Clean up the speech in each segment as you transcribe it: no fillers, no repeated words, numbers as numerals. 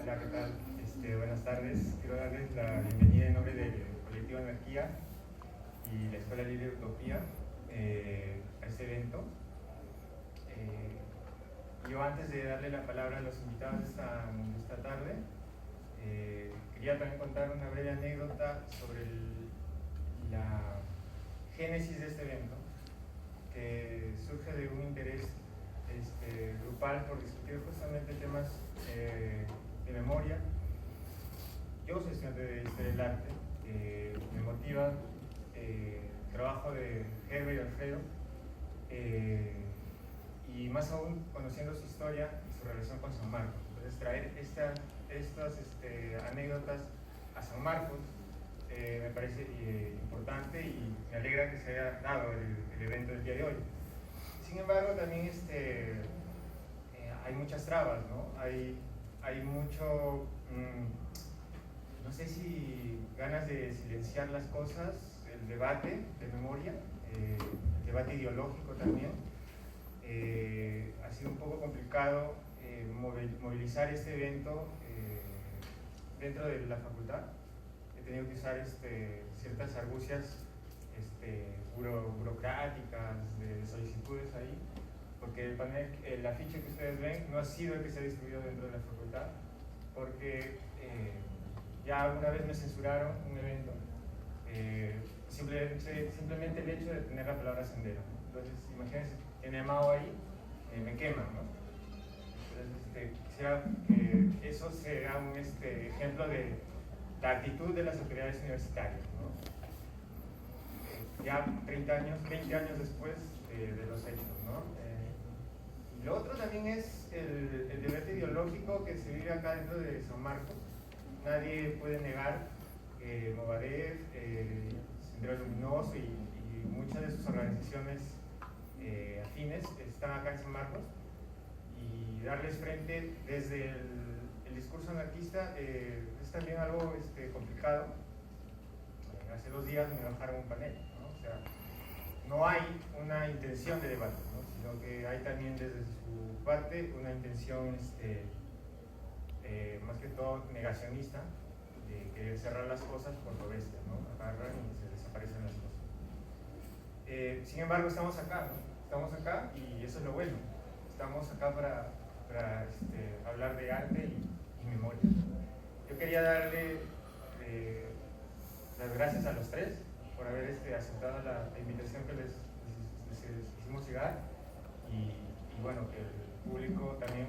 Hola, ¿qué tal? Buenas tardes. Quiero darles la bienvenida en nombre del Colectivo Anarquía y la Escuela Libre Utopía a este evento. Yo, antes de darle la palabra a los invitados de esta tarde, quería también contar una breve anécdota sobre la génesis de este evento, que surge de un interés grupal por discutir justamente temas de memoria. Yo soy estudiante de Historia del Arte, me motiva el trabajo de Herbert y Alfredo, y más aún conociendo su historia y su relación con San Marcos. Entonces, traer estas anécdotas a San Marcos me parece importante, y me alegra que se haya dado el evento del día de hoy. Sin embargo, también hay muchas trabas, ¿no? Hay mucho, no sé si ganas de silenciar las cosas, el debate de memoria, el debate ideológico también. Ha sido un poco complicado movilizar este evento dentro de la facultad. He tenido que usar ciertas argucias burocráticas, de solicitudes ahí, porque el afiche que ustedes ven no ha sido el que se ha distribuido dentro de la facultad, porque ya una vez me censuraron un evento, simplemente el hecho de tener la palabra sendero, ¿no? Entonces, imagínense, tiene Mao ahí, me queman, ¿no? Entonces, quisiera que eso sea un ejemplo de la actitud de las autoridades universitarias, ¿no? Ya 20 años después de los hechos, ¿no? Y lo otro también es el debate ideológico que se vive acá dentro de San Marcos. Nadie puede negar que Movadef, Sendero Luminoso y muchas de sus organizaciones afines están acá en San Marcos, y darles frente desde el discurso anarquista es también algo complicado. Hace 2 días me bajaron un panel, ¿no? O sea, no hay una intención de debate, ¿no? Sino que hay también desde su parte una intención más que todo negacionista, de querer cerrar las cosas por lo bestia, ¿no? Agarran y se desaparecen las cosas. Sin embargo, estamos acá, ¿no? Estamos acá, y eso es lo bueno. Estamos acá para hablar de arte y memoria. Yo quería darle las gracias a los tres por haber aceptado la invitación que les hicimos llegar, y bueno, que el público también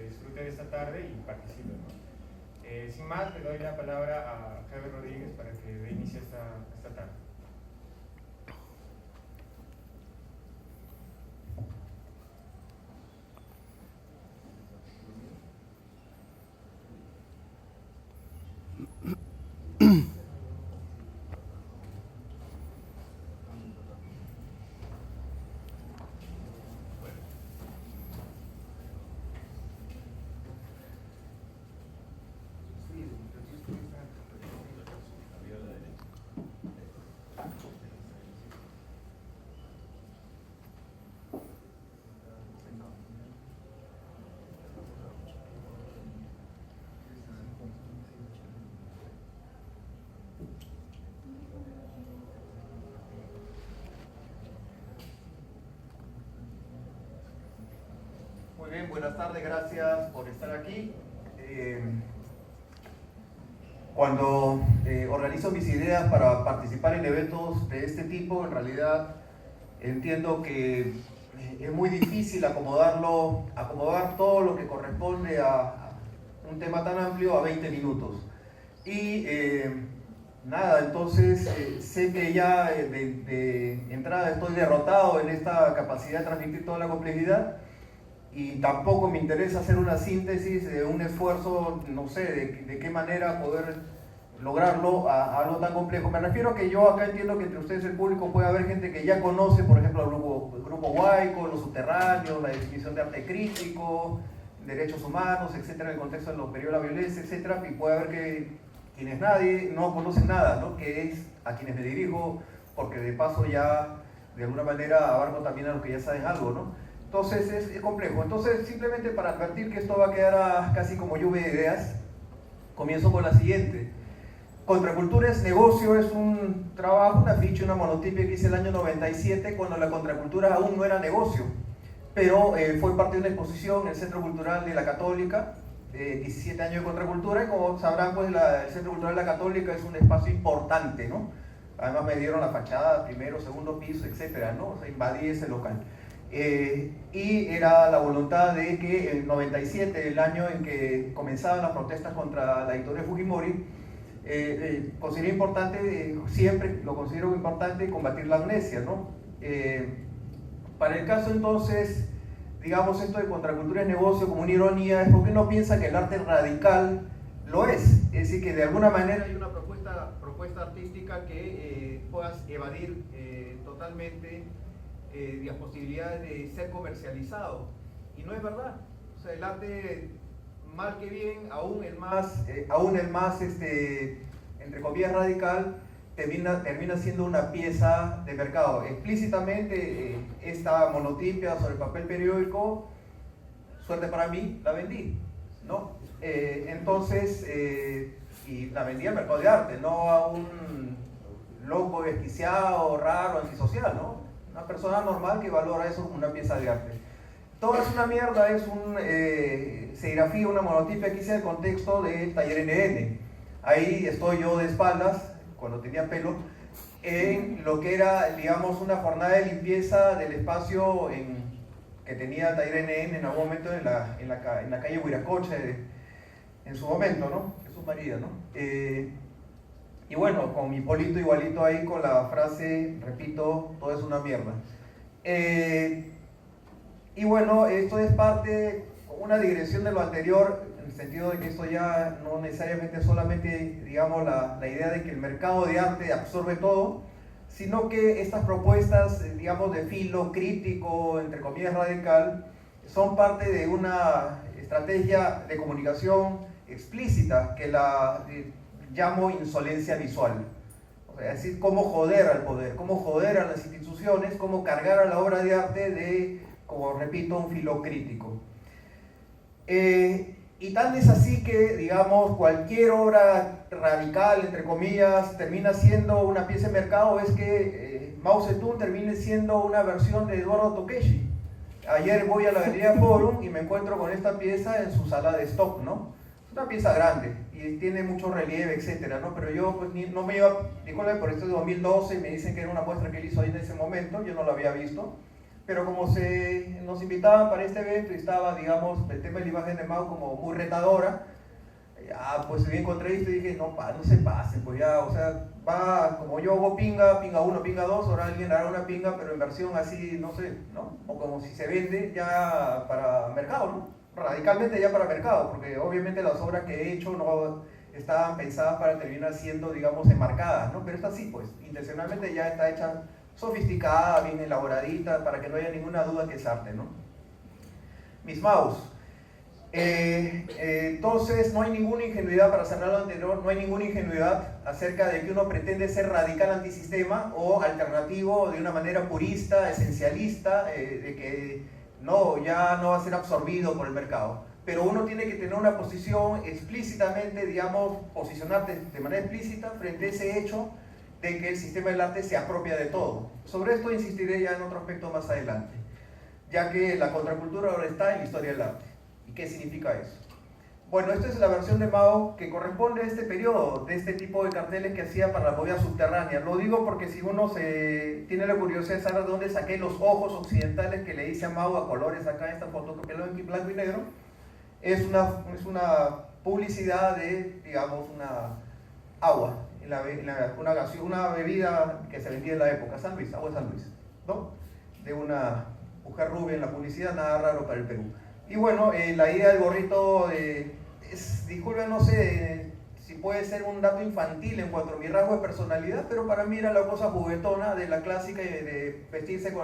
disfrute de esta tarde y participe, ¿no? Sin más, le doy la palabra a Javier Rodríguez para que dé inicio esta tarde. Muy bien, buenas tardes, gracias por estar aquí. Cuando organizo mis ideas para participar en eventos de este tipo, en realidad entiendo que es muy difícil acomodar todo lo que corresponde a un tema tan amplio a 20 minutos. Y nada, entonces sé que ya de entrada estoy derrotado en esta capacidad de transmitir toda la complejidad, y tampoco me interesa hacer una síntesis de un esfuerzo, no sé, de qué manera poder lograrlo a algo tan complejo. Me refiero a que yo acá entiendo que entre ustedes, el público, puede haber gente que ya conoce, por ejemplo, el grupo Huayco, Los Subterráneos, la definición de arte crítico, derechos humanos, etcétera, en el contexto de los periodos de la violencia, etcétera, y puede haber que quienes no conocen nada, ¿no? Que es a quienes me dirijo, porque de paso ya de alguna manera abarco también a los que ya saben algo, ¿no? Entonces es complejo. Entonces, simplemente para advertir que esto va a quedar casi como lluvia de ideas, Comienzo con la siguiente. Contracultura es negocio, es un trabajo, una ficha, una monotipia que hice el año 97 cuando la contracultura aún no era negocio, pero fue parte de una exposición en el Centro Cultural de la Católica, 17 años de contracultura, y como sabrán, pues el Centro Cultural de la Católica es un espacio importante, ¿no? Además me dieron la fachada, primero, segundo piso, etcétera, ¿no? O sea, invadí ese local. Y era la voluntad de que el 97, el año en que comenzaban las protestas contra la dictadura de Fujimori, consideré importante, siempre lo considero importante, combatir la amnesia, ¿no? Para el caso entonces, digamos, esto de contracultura es negocio como una ironía, es porque uno piensa que el arte radical lo es decir, que de alguna manera hay una propuesta artística que puedas evadir totalmente las posibilidades de ser comercializado, y no es verdad. O sea, el arte, mal que bien, aún el más entre comillas radical, termina siendo una pieza de mercado. Explícitamente esta monotipia sobre papel periódico, suerte para mí, la vendí, ¿no? Entonces, y la vendí al mercado de arte, no a un loco desquiciado, raro, antisocial, ¿no? Una persona normal que valora eso como una pieza de arte. Todo es una mierda, es un serigrafía, una monotipia que hice en el contexto del taller NN. Ahí estoy yo de espaldas, cuando tenía pelo, en lo que era, digamos, una jornada de limpieza del espacio que tenía el taller NN en algún momento en la calle Huiracocha, en su momento, ¿no? Jesús María, ¿no? Y bueno, con mi polito igualito ahí con la frase, repito, todo es una mierda. Y bueno, esto es parte, una digresión de lo anterior, en el sentido de que esto ya no necesariamente solamente, digamos, la idea de que el mercado de arte absorbe todo, sino que estas propuestas, digamos, de filo crítico, entre comillas radical, son parte de una estrategia de comunicación explícita que la llamo insolencia visual. O sea, es decir, cómo joder al poder, cómo joder a las instituciones, cómo cargar a la obra de arte de, como repito, un filo crítico. Y tal es así que, digamos, cualquier obra radical, entre comillas, termina siendo una pieza de mercado, es que Mao Zedong termine siendo una versión de Eduardo Tokeshi. Ayer voy a la Galería Forum y me encuentro con esta pieza en su sala de stock, ¿no? Es una pieza grande y tiene mucho relieve, etcétera, ¿no? Pero yo pues no me iba, dígame, por esto es 2012 y me dicen que era una muestra que él hizo ahí en ese momento, yo no la había visto. Pero como nos invitaban para este evento y estaba, digamos, el tema de la imagen de Mao como muy retadora, pues me encontré esto y dije, no se pasen, pues ya, o sea, va, como yo hago pinga 1, pinga 2, ahora alguien hará una pinga, pero en versión así, no sé, ¿no? O como si se vende ya para mercado, ¿no? Radicalmente ya para mercado, porque obviamente las obras que he hecho no estaban pensadas para terminar siendo, digamos, enmarcadas, ¿no? Pero esta sí, pues, intencionalmente ya está hecha sofisticada, bien elaboradita, para que no haya ninguna duda que es arte, ¿no? Mis Maus. Entonces, no hay ninguna ingenuidad, para cerrar lo anterior, no hay ninguna ingenuidad acerca de que uno pretende ser radical antisistema o alternativo de una manera purista, esencialista, de que ya no va a ser absorbido por el mercado. Pero uno tiene que tener una posición explícitamente, digamos, posicionarte de manera explícita frente a ese hecho de que el sistema del arte se apropia de todo. Sobre esto insistiré ya en otro aspecto más adelante, ya que la contracultura ahora está en la historia del arte. ¿Y qué significa eso? Bueno, esta es la versión de Mao que corresponde a este periodo, de este tipo de carteles que hacía para la movida subterránea. Lo digo porque si uno tiene la curiosidad de saber de dónde saqué los ojos occidentales que le hice a Mao a colores acá en esta foto, que lo en blanco y negro, es una publicidad de, digamos, una agua, una bebida que se vendía en la época, San Luis, agua de San Luis, ¿no? De una mujer rubia en la publicidad, nada raro para el Perú. Y bueno, la idea del gorrito disculpen, no sé si puede ser un dato infantil en cuanto a mi rasgo de personalidad, pero para mí era la cosa juguetona de la clásica de vestirse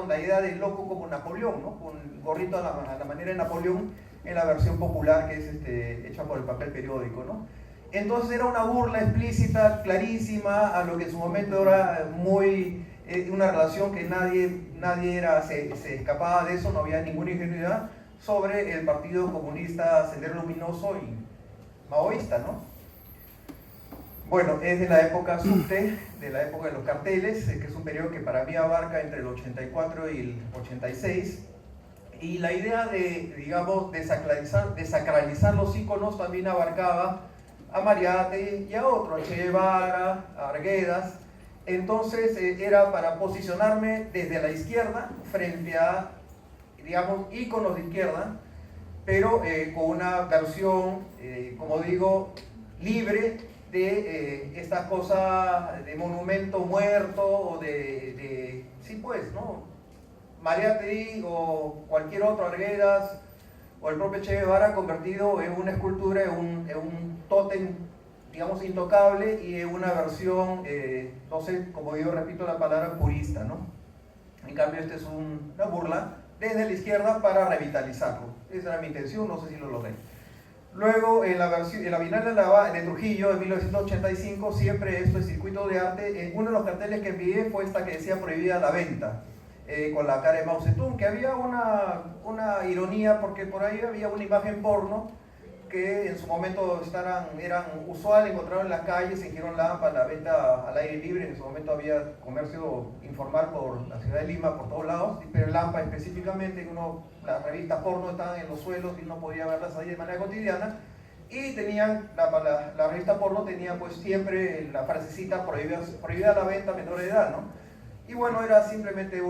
la idea del loco como Napoleón, ¿no? Con gorrito a la manera de Napoleón en la versión popular que es hecha por el papel periódico, ¿no? Entonces era una burla explícita, clarísima, a lo que en su momento era una relación que nadie se escapaba de eso, no había ninguna ingenuidad sobre el Partido Comunista Sendero Luminoso y maoísta, ¿no? Bueno, es de la época subte, de la época de los carteles, que es un periodo que para mí abarca entre el 84 y el 86. Y la idea de, digamos, desacralizar los íconos también abarcaba a Mariátegui y a otros, a Che Guevara, a Arguedas. Entonces era para posicionarme desde la izquierda frente a, digamos, íconos de izquierda, pero con una versión, como digo, libre de estas cosas de monumento muerto o sí pues, ¿no? Mariátegui o cualquier otro, Arguedas o el propio Che Guevara convertido en una escultura, en un tótem, digamos, intocable y en una versión, no sé, como yo repito la palabra, purista, ¿no? En cambio este es una burla desde la izquierda para revitalizarlo. Esa era mi intención, no sé si lo logré. Luego, en la Bienal de Trujillo de 1985, siempre esto es circuito de arte, uno de los carteles que envié fue esta que decía prohibida la venta, con la cara de Mao Zedong, que había una ironía porque por ahí había una imagen porno que en su momento eran usual, encontraron en las calles, se hicieron para la venta al aire libre. En su momento había comercio informal por la ciudad de Lima, por todos lados, pero en Lampa específicamente, las revistas porno estaban en los suelos y no podía verlas ahí de manera cotidiana. Y tenían, la revista porno tenía pues siempre la frasecita prohibida la venta a menores de edad, ¿no? Y bueno, era simplemente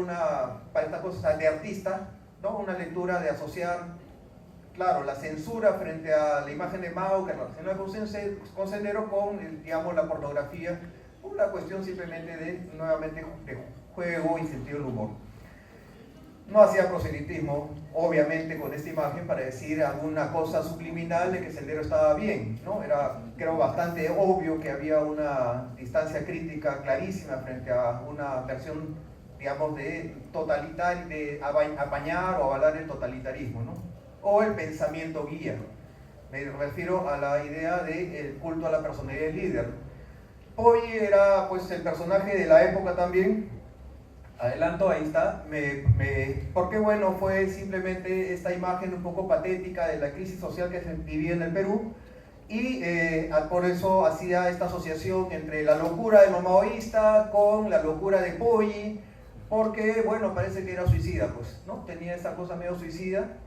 para estas cosas de artista, ¿no? Una lectura de asociar, claro, la censura frente a la imagen de Mao que relaciona con Sendero con, digamos, la pornografía, una cuestión simplemente nuevamente de juego y sentido del humor. No hacía proselitismo, obviamente, con esta imagen para decir alguna cosa subliminal de que Sendero estaba bien, ¿no? Era, creo, bastante obvio que había una distancia crítica clarísima frente a una versión, digamos, de apañar o avalar el totalitarismo, ¿no? O el pensamiento guía. Me refiero a la idea del culto a la personalidad del líder. Hoy era pues el personaje de la época también. Adelanto, ahí está. Porque bueno, fue simplemente esta imagen un poco patética de la crisis social que se vivía en el Perú. Y por eso hacía esta asociación entre la locura de los maoístas con la locura de Poggi, porque bueno, parece que era suicida, pues, ¿no? Tenía esta cosa medio suicida.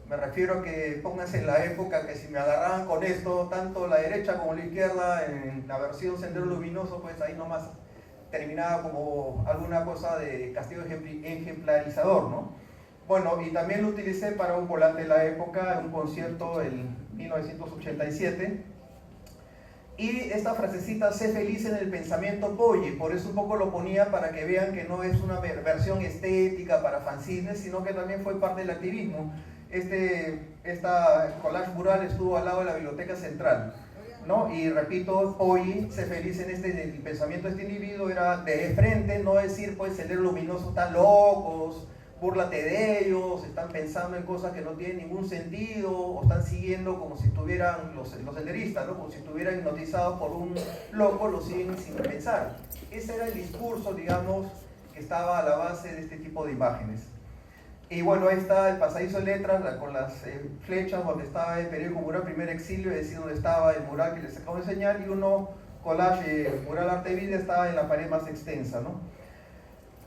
Me refiero a que pónganse en la época que si me agarraban con esto, tanto la derecha como la izquierda, en la versión Sendero Luminoso, pues ahí nomás terminaba como alguna cosa de castigo ejemplarizador, ¿no? Bueno, y también lo utilicé para un volante de la época, en un concierto en 1987. Y esta frasecita, sé feliz en el pensamiento Poggi, por eso un poco lo ponía para que vean que no es una versión estética para fanzines, sino que también fue parte del activismo. Esta collage mural estuvo al lado de la Biblioteca Central, ¿no? Y repito, Poggi, sé feliz en el pensamiento de este individuo, era de frente, no decir, pues, Sendero Luminoso están locos, búrlate de ellos, están pensando en cosas que no tienen ningún sentido, o están siguiendo como si estuvieran los senderistas, ¿no? Como si estuvieran hipnotizados por un loco, lo siguen sin pensar. Ese era el discurso, digamos, que estaba a la base de este tipo de imágenes. Y bueno, ahí está el pasadizo de letras con las flechas donde estaba el periódico mural Primer Exilio, es decir, donde estaba el mural que les acabo de enseñar, y uno collage mural Arte Vida estaba en la pared más extensa, ¿no?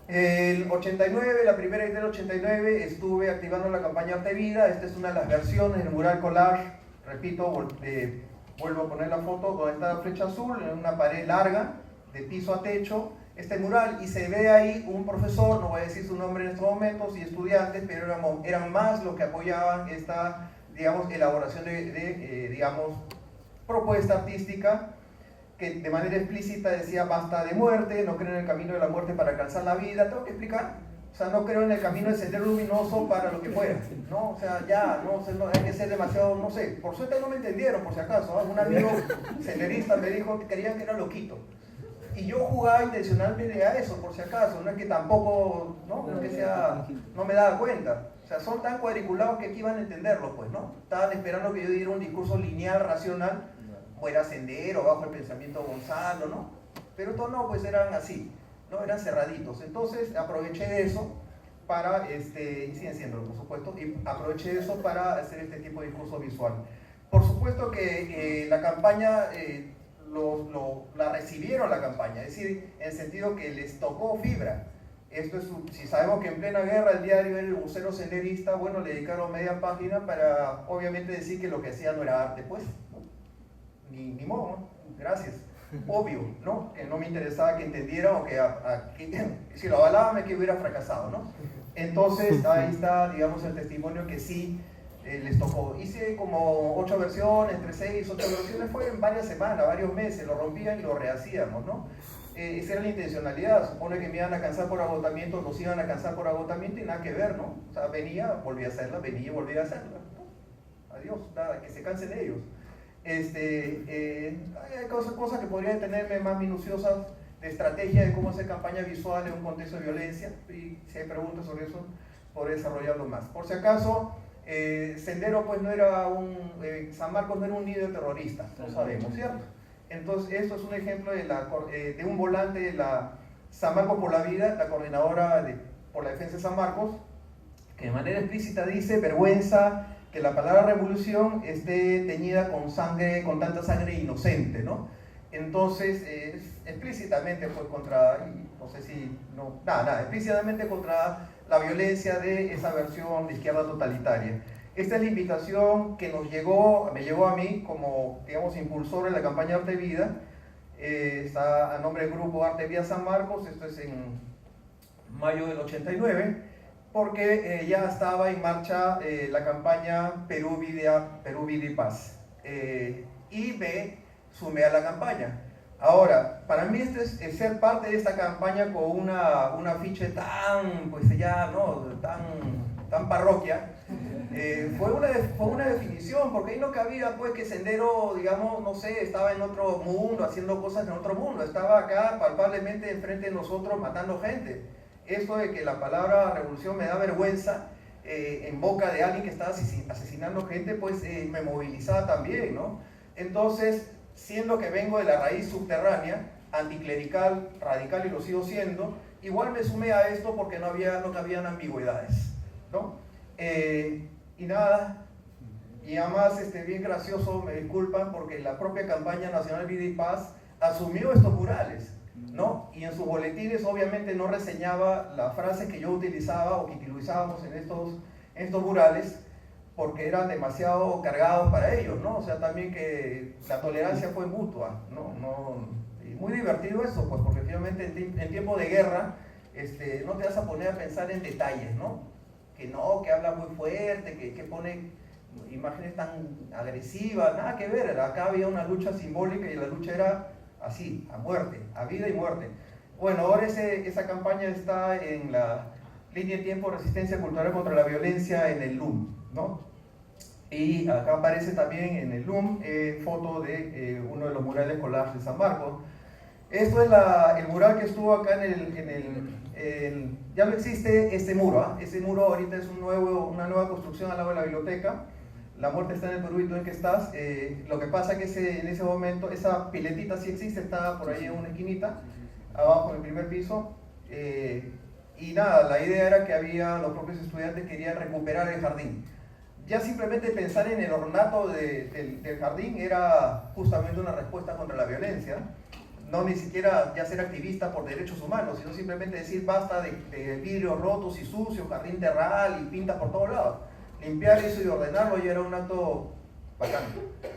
El 89, la primera idea del 89, estuve activando la campaña Arte Vida. Esta es una de las versiones del mural collage, repito, vuelvo a poner la foto donde está la flecha azul, en una pared larga, de piso a techo, este mural, y se ve ahí un profesor, no voy a decir su nombre en estos momentos, y estudiantes, pero eran más los que apoyaban esta, digamos, elaboración digamos, propuesta artística, que de manera explícita decía basta de muerte, no creo en el camino de la muerte para alcanzar la vida. Tengo que explicar, o sea, no creo en el camino del Sendero Luminoso para lo que fuera, ¿no? O sea, ya, no hay que ser demasiado, no sé, por suerte no me entendieron, por si acaso, ¿eh? Un amigo senderista me dijo que creían que era loquito. Y yo jugaba intencionalmente a eso, por si acaso, no es que tampoco, ¿no? No es que sea, no me daba cuenta. O sea, son tan cuadriculados que aquí iban a entenderlo, pues, ¿no? Estaban esperando que yo diera un discurso lineal, racional, fuera Sendero, bajo el pensamiento de Gonzalo, ¿no? Pero todos no, pues eran así, ¿no? Eran cerraditos. Entonces aproveché de eso para, y siguen siendo, por supuesto, y aproveché de eso para hacer este tipo de discurso visual. Por supuesto que la campaña, la recibieron la campaña, es decir, en el sentido que les tocó fibra. Esto es, si sabemos que en plena guerra el diario era el vocero senderista, bueno, le dedicaron media página para obviamente decir que lo que hacía no era arte, pues, ¿no? Ni modo, ¿no? Gracias. Obvio, ¿no? Que no me interesaba que entendieran o que si lo avalaban es que hubiera fracasado, ¿no? Entonces ahí está, digamos, el testimonio que sí les tocó. Hice como 8 versiones, entre 6 y 8 versiones, fue en varias semanas, varios meses, lo rompían y lo rehacíamos, ¿no? Esa era la intencionalidad, supone que me iban a cansar por agotamiento, nos iban a cansar por agotamiento y nada que ver, ¿no? O sea, venía, volvía a hacerla, venía y volvía a hacerla, ¿no? Adiós, nada, que se cansen ellos. Hay cosas que podrían tenerme más minuciosas de estrategia de cómo hacer campaña visual en un contexto de violencia, y si hay preguntas sobre eso, podré desarrollarlo más. Por si acaso, Sendero pues no era San Marcos no era un nido terrorista, lo sabemos, ¿cierto? Entonces, esto es un ejemplo de un volante de la San Marcos por la Vida, la coordinadora por la defensa de San Marcos, que de manera explícita dice: vergüenza que la palabra revolución esté teñida con sangre, con tanta sangre inocente, ¿no? Entonces, explícitamente pues explícitamente contra la violencia de esa versión de izquierda totalitaria. Esta es la invitación que me llegó a mí como, digamos, impulsor de la campaña Arte Vida. Está a nombre del grupo Arte Vida San Marcos, esto es en mayo del 89, porque ya estaba en marcha la campaña Perú Vida y Paz. Y me sumé a la campaña. Ahora, para mí ser parte de esta campaña con un afiche tan, pues ya, ¿no? tan parroquia, fue una definición, porque ahí no cabía pues que Sendero, digamos, no sé, estaba en otro mundo, haciendo cosas en otro mundo, estaba acá palpablemente enfrente de nosotros matando gente. Esto de que la palabra revolución me da vergüenza en boca de alguien que estaba asesinando gente, pues me movilizaba también, ¿no? Entonces, siendo que vengo de la raíz subterránea, anticlerical, radical, y lo sigo siendo, igual me sumé a esto porque no cabían ambigüedades, ¿no? Y nada, y además bien gracioso, me disculpan, porque la propia campaña nacional Vida y Paz asumió estos murales, ¿no? Y en sus boletines obviamente no reseñaba las frases que yo utilizaba o que utilizábamos en estos murales, porque eran demasiado cargados para ellos, ¿no? O sea, también que la tolerancia fue mutua, ¿no? Y muy divertido eso, pues, porque finalmente en tiempo de guerra no te vas a poner a pensar en detalles, ¿no? Que habla muy fuerte, que pone imágenes tan agresivas, nada que ver. Acá había una lucha simbólica y la lucha era así, a muerte, a vida y muerte. Bueno, ahora esa campaña está en la línea de tiempo Resistencia Cultural contra la Violencia en el LUM, ¿no? Y acá aparece también en el LUM foto de uno de los murales collage de San Marcos. Esto es el mural que estuvo acá ya no existe este muro, ¿eh? Ese muro ahorita es una nueva construcción al lado de la biblioteca. La muerte está en el Perú y tú en que estás. Lo que pasa es que en ese momento esa piletita sí existe, está por ahí en una esquinita, abajo en el primer piso. Y nada, la idea era que los propios estudiantes querían recuperar el jardín. Ya simplemente pensar en el ornato del jardín era justamente una respuesta contra la violencia. No ni siquiera ya ser activista por derechos humanos, sino simplemente decir basta de vidrios rotos y sucios, jardín terral y pintas por todos lados. Limpiar eso y ordenarlo ya era un acto bacán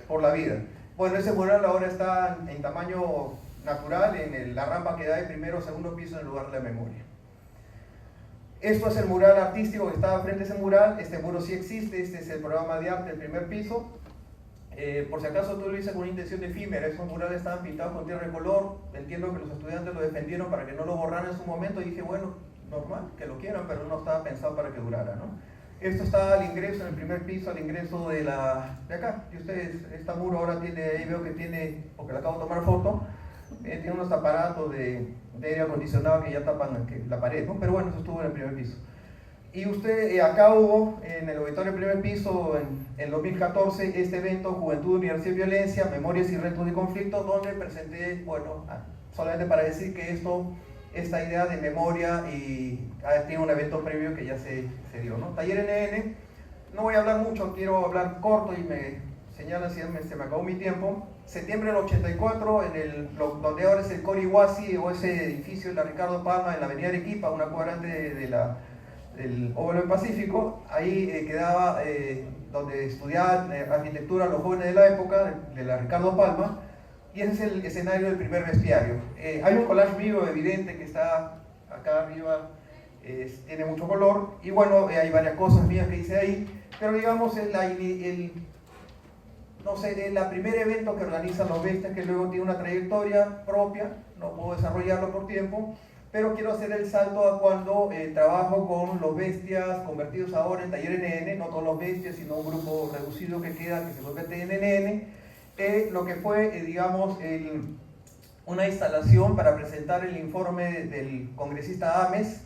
por la vida. Bueno, ese mural ahora está en tamaño natural en la rampa que da de primero o segundo piso en el lugar de la memoria. Esto es el mural artístico que estaba frente a ese mural. Este muro sí existe, este es el programa de arte del primer piso. Por si acaso tú lo hice con una intención efímera, esos murales estaban pintados con tierra de color. Entiendo que los estudiantes lo defendieron para que no lo borraran en su momento, y dije, bueno, normal, que lo quieran, pero no estaba pensado para que durara, ¿no? Esto está al ingreso, en el primer piso, al ingreso de acá. Y ustedes, este muro ahora tiene, ahí veo que tiene, porque le acabo de tomar foto, tiene unos aparatos de aire acondicionado que ya tapan la pared, ¿no? Pero bueno, eso estuvo en el primer piso. Y acá hubo, en el auditorio del primer piso, en 2014, este evento, Juventud, Universidad y Violencia, Memorias y Retos de Conflicto, donde presenté, bueno, solamente para decir que esta idea de memoria tiene un evento previo que ya se dio, ¿no? Taller NN, no voy a hablar mucho, quiero hablar corto y señalan si se me acabó mi tiempo, septiembre del 84, donde ahora es el Cori Huasi, o ese edificio de la Ricardo Palma en la avenida Arequipa, una cuadrante del Óvalo del Pacífico, ahí quedaba donde estudiaban arquitectura los jóvenes de la época, de la Ricardo Palma, y ese es el escenario del primer bestiario. Hay un collage mío evidente que está acá arriba, tiene mucho color, y bueno, hay varias cosas mías que hice ahí, pero digamos no sé, el primer evento que organizan los Bestias, que luego tiene una trayectoria propia, no puedo desarrollarlo por tiempo, pero quiero hacer el salto a cuando trabajo con los Bestias convertidos ahora en Taller NN, no todos los Bestias, sino un grupo reducido que queda, que se convierte en NN, lo que fue, digamos, una instalación para presentar el informe del congresista Ames,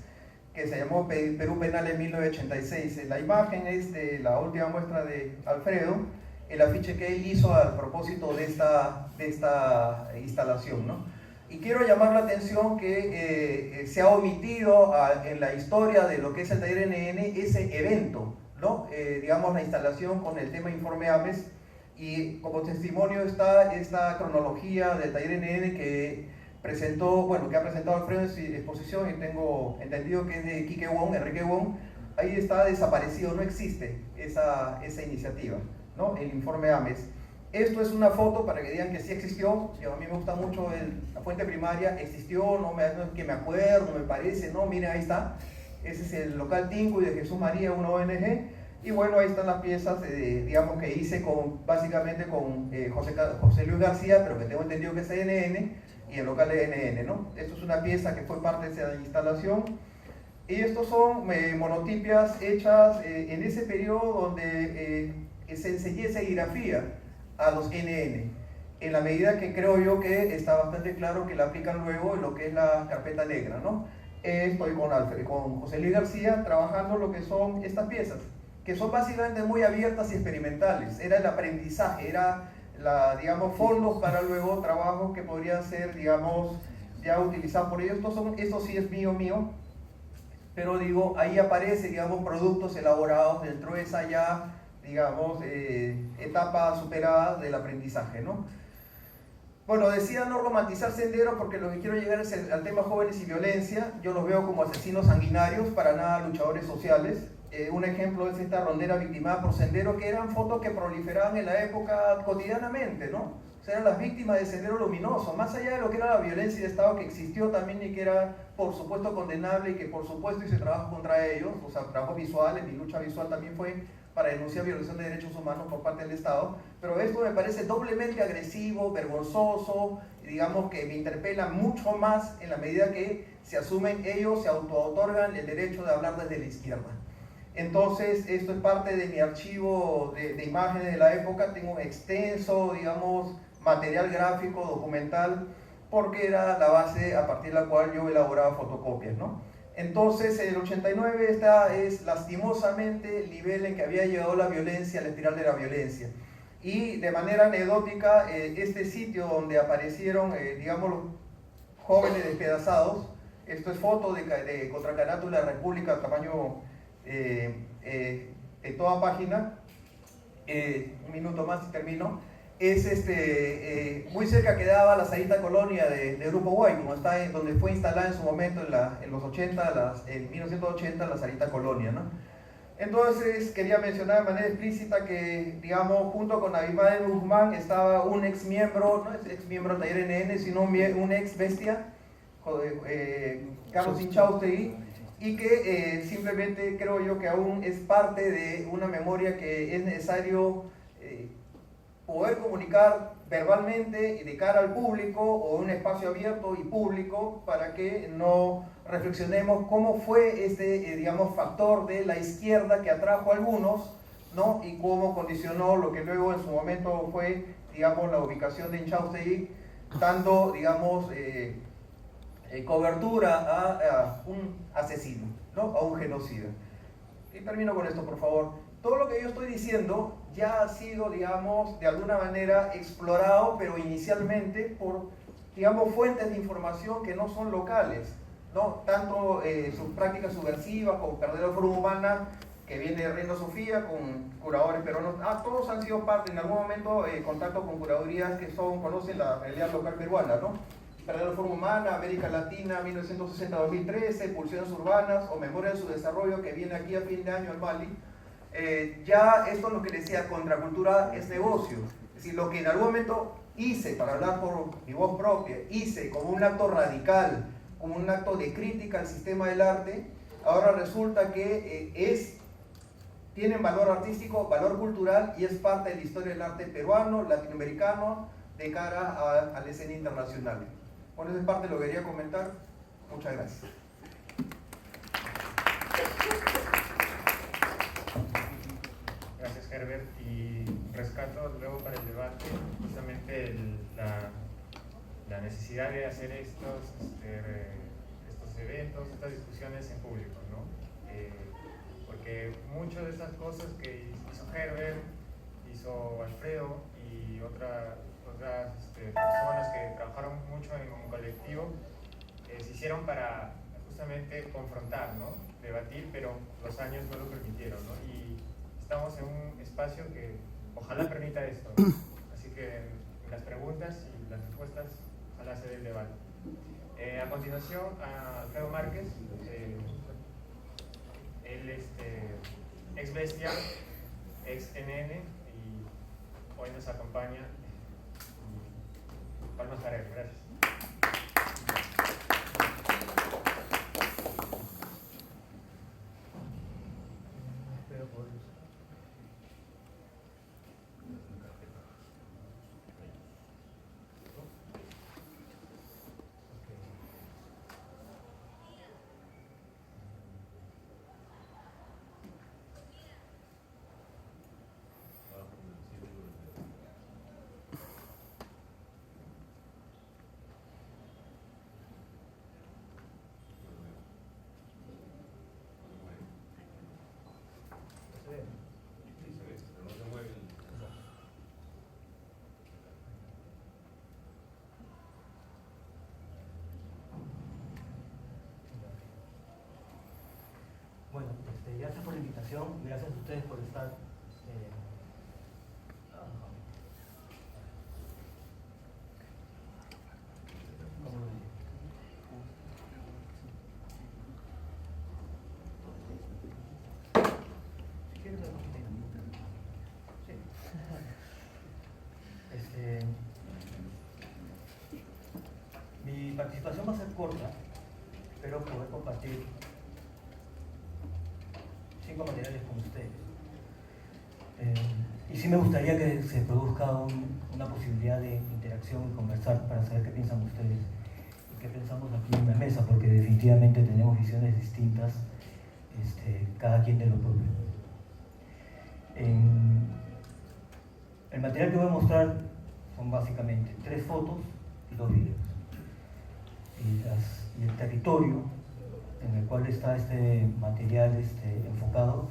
que se llamó Perú Penal en 1986. La imagen es de la última muestra de Alfredo, el afiche que él hizo al propósito de esta instalación, ¿no? Y quiero llamar la atención que se ha omitido en la historia de lo que es el Taller NN ese evento, ¿no? Digamos, la instalación con el tema Informe Ames, y como testimonio está esta cronología del Taller NN que ha presentado Alfredo en su exposición, y tengo entendido que es de Quique Wong, Enrique Wong. Ahí está desaparecido, no existe esa iniciativa, ¿no? El Informe Ames. Esto es una foto para que digan que sí existió. A mí me gusta mucho la fuente primaria, existió, no es que me acuerdo, me parece, no, miren, ahí está. Ese es el local Tincu de Jesús María, una ONG. Y bueno, ahí están las piezas, digamos, que hice básicamente con José Luis García, pero que tengo entendido que es NN, y el local de NN, ¿no? Esto es una pieza que fue parte de esa instalación. Y estos son monotipias hechas en ese periodo donde se enseñé serigrafía a los NN, en la medida que creo yo que está bastante claro que la aplican luego en lo que es la carpeta negra, ¿no? Estoy con José Luis García trabajando lo que son estas piezas, que son básicamente muy abiertas y experimentales. Era el aprendizaje, era digamos, fondos para luego trabajos que podrían ser, digamos, ya utilizados por ellos. Esto sí es mío, pero digo, ahí aparece, digamos, productos elaborados dentro de esa ya, digamos, etapa superada del aprendizaje, ¿no? Bueno, decía no romantizar Sendero porque lo que quiero llegar es al tema jóvenes y violencia. Yo los veo como asesinos sanguinarios, para nada luchadores sociales. Un ejemplo es esta rondera victimada por Sendero, que eran fotos que proliferaban en la época cotidianamente, ¿no? O sea, eran las víctimas de Sendero Luminoso, más allá de lo que era la violencia de Estado que existió también y que era, por supuesto, condenable, y que por supuesto hice trabajo contra ellos, o sea, trabajo visual, mi lucha visual también fue para denunciar violación de derechos humanos por parte del Estado, pero esto me parece doblemente agresivo, vergonzoso, digamos que me interpela mucho más en la medida que se asumen ellos, se autootorgan el derecho de hablar desde la izquierda. Entonces, esto es parte de mi archivo de imágenes de la época. Tengo un extenso, digamos, material gráfico, documental, porque era la base a partir de la cual yo elaboraba fotocopias, ¿no? Entonces, en el 89, esta es lastimosamente el nivel en que había llegado la violencia, la espiral de la violencia. Y de manera anecdótica, este sitio donde aparecieron, digamos, los jóvenes despedazados, esto es foto de Contracarátula de la República, tamaño toda página, un minuto más y termino. Es muy cerca quedaba la Sarita Colonia de Grupo Guay, donde fue instalada en su momento en los 80, en 1980, la Sarita Colonia, ¿no? Entonces quería mencionar de manera explícita que, digamos, junto con Abimael Guzmán estaba un ex miembro, no es ex miembro del Taller NN, sino un ex bestia, Carlos Inchaustegui, y que simplemente creo yo que aún es parte de una memoria que es necesario poder comunicar verbalmente y de cara al público, o un espacio abierto y público, para que no reflexionemos cómo fue digamos, factor de la izquierda que atrajo a algunos, ¿no? Y cómo condicionó lo que luego en su momento fue, digamos, la ubicación de Inchaustegui, dando, digamos, cobertura a un asesino, ¿no? A un genocida. Y termino con esto, por favor. Todo lo que yo estoy diciendo ya ha sido, digamos, de alguna manera explorado, pero inicialmente por, digamos, fuentes de información que no son locales, ¿no? Tanto sus prácticas subversivas como perder la forma humana, que viene de Reina Sofía, con curadores peruanos. Todos han sido parte, en algún momento, contacto con curadurías que conocen la realidad local peruana, ¿no? Para la Forma Humana, América Latina, 1960-2013, Pulsiones Urbanas o Memoria de su Desarrollo, que viene aquí a fin de año en Mali. Ya esto es lo que decía, contracultura es negocio. Es decir, lo que en algún momento hice, para hablar por mi voz propia, hice como un acto radical, como un acto de crítica al sistema del arte, ahora resulta que tienen valor artístico, valor cultural y es parte de la historia del arte peruano, latinoamericano, de cara a la escena internacional. Bueno, esa es parte de lo que quería comentar. Muchas gracias. Gracias, Herbert. Y rescato luego para el debate justamente la necesidad de hacer estos eventos, estas discusiones en público, ¿no? Porque muchas de esas cosas que hizo Herbert, hizo Alfredo y otras personas que trabajaron mucho en colectivo, se hicieron para justamente confrontar, ¿no? Debatir, pero los años no lo permitieron, ¿no? Y estamos en un espacio que ojalá permita esto, ¿no? Así que las preguntas y las respuestas ojalá se dé el debate. A continuación, a Alfredo Márquez, él ex Bestia, ex NN, y hoy nos acompaña. Palmas para él, gracias. Bueno, gracias por la invitación, gracias a ustedes por estar. Mi participación va a ser corta, espero poder compartir 5 materiales con ustedes. Y sí me gustaría que se produzca una posibilidad de interacción y conversar para saber qué piensan ustedes y qué pensamos aquí en la mesa, porque definitivamente tenemos visiones distintas, cada quien de lo propio. El material que voy a mostrar son básicamente 3 fotos y 2 videos. Y el territorio en el cual está este material enfocado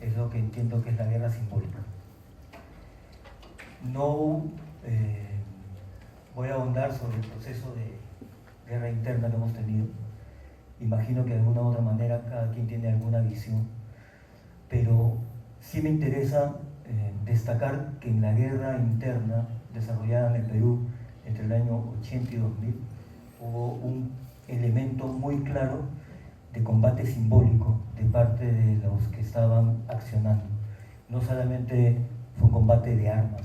es lo que entiendo que es la guerra simbólica. No voy a ahondar sobre el proceso de guerra interna que hemos tenido. Imagino que de alguna u otra manera cada quien tiene alguna visión, pero sí me interesa destacar que en la guerra interna desarrollada en el Perú entre el año 80 y 2000 hubo un elemento muy claro de combate simbólico de parte de los que estaban accionando. No solamente fue un combate de armas,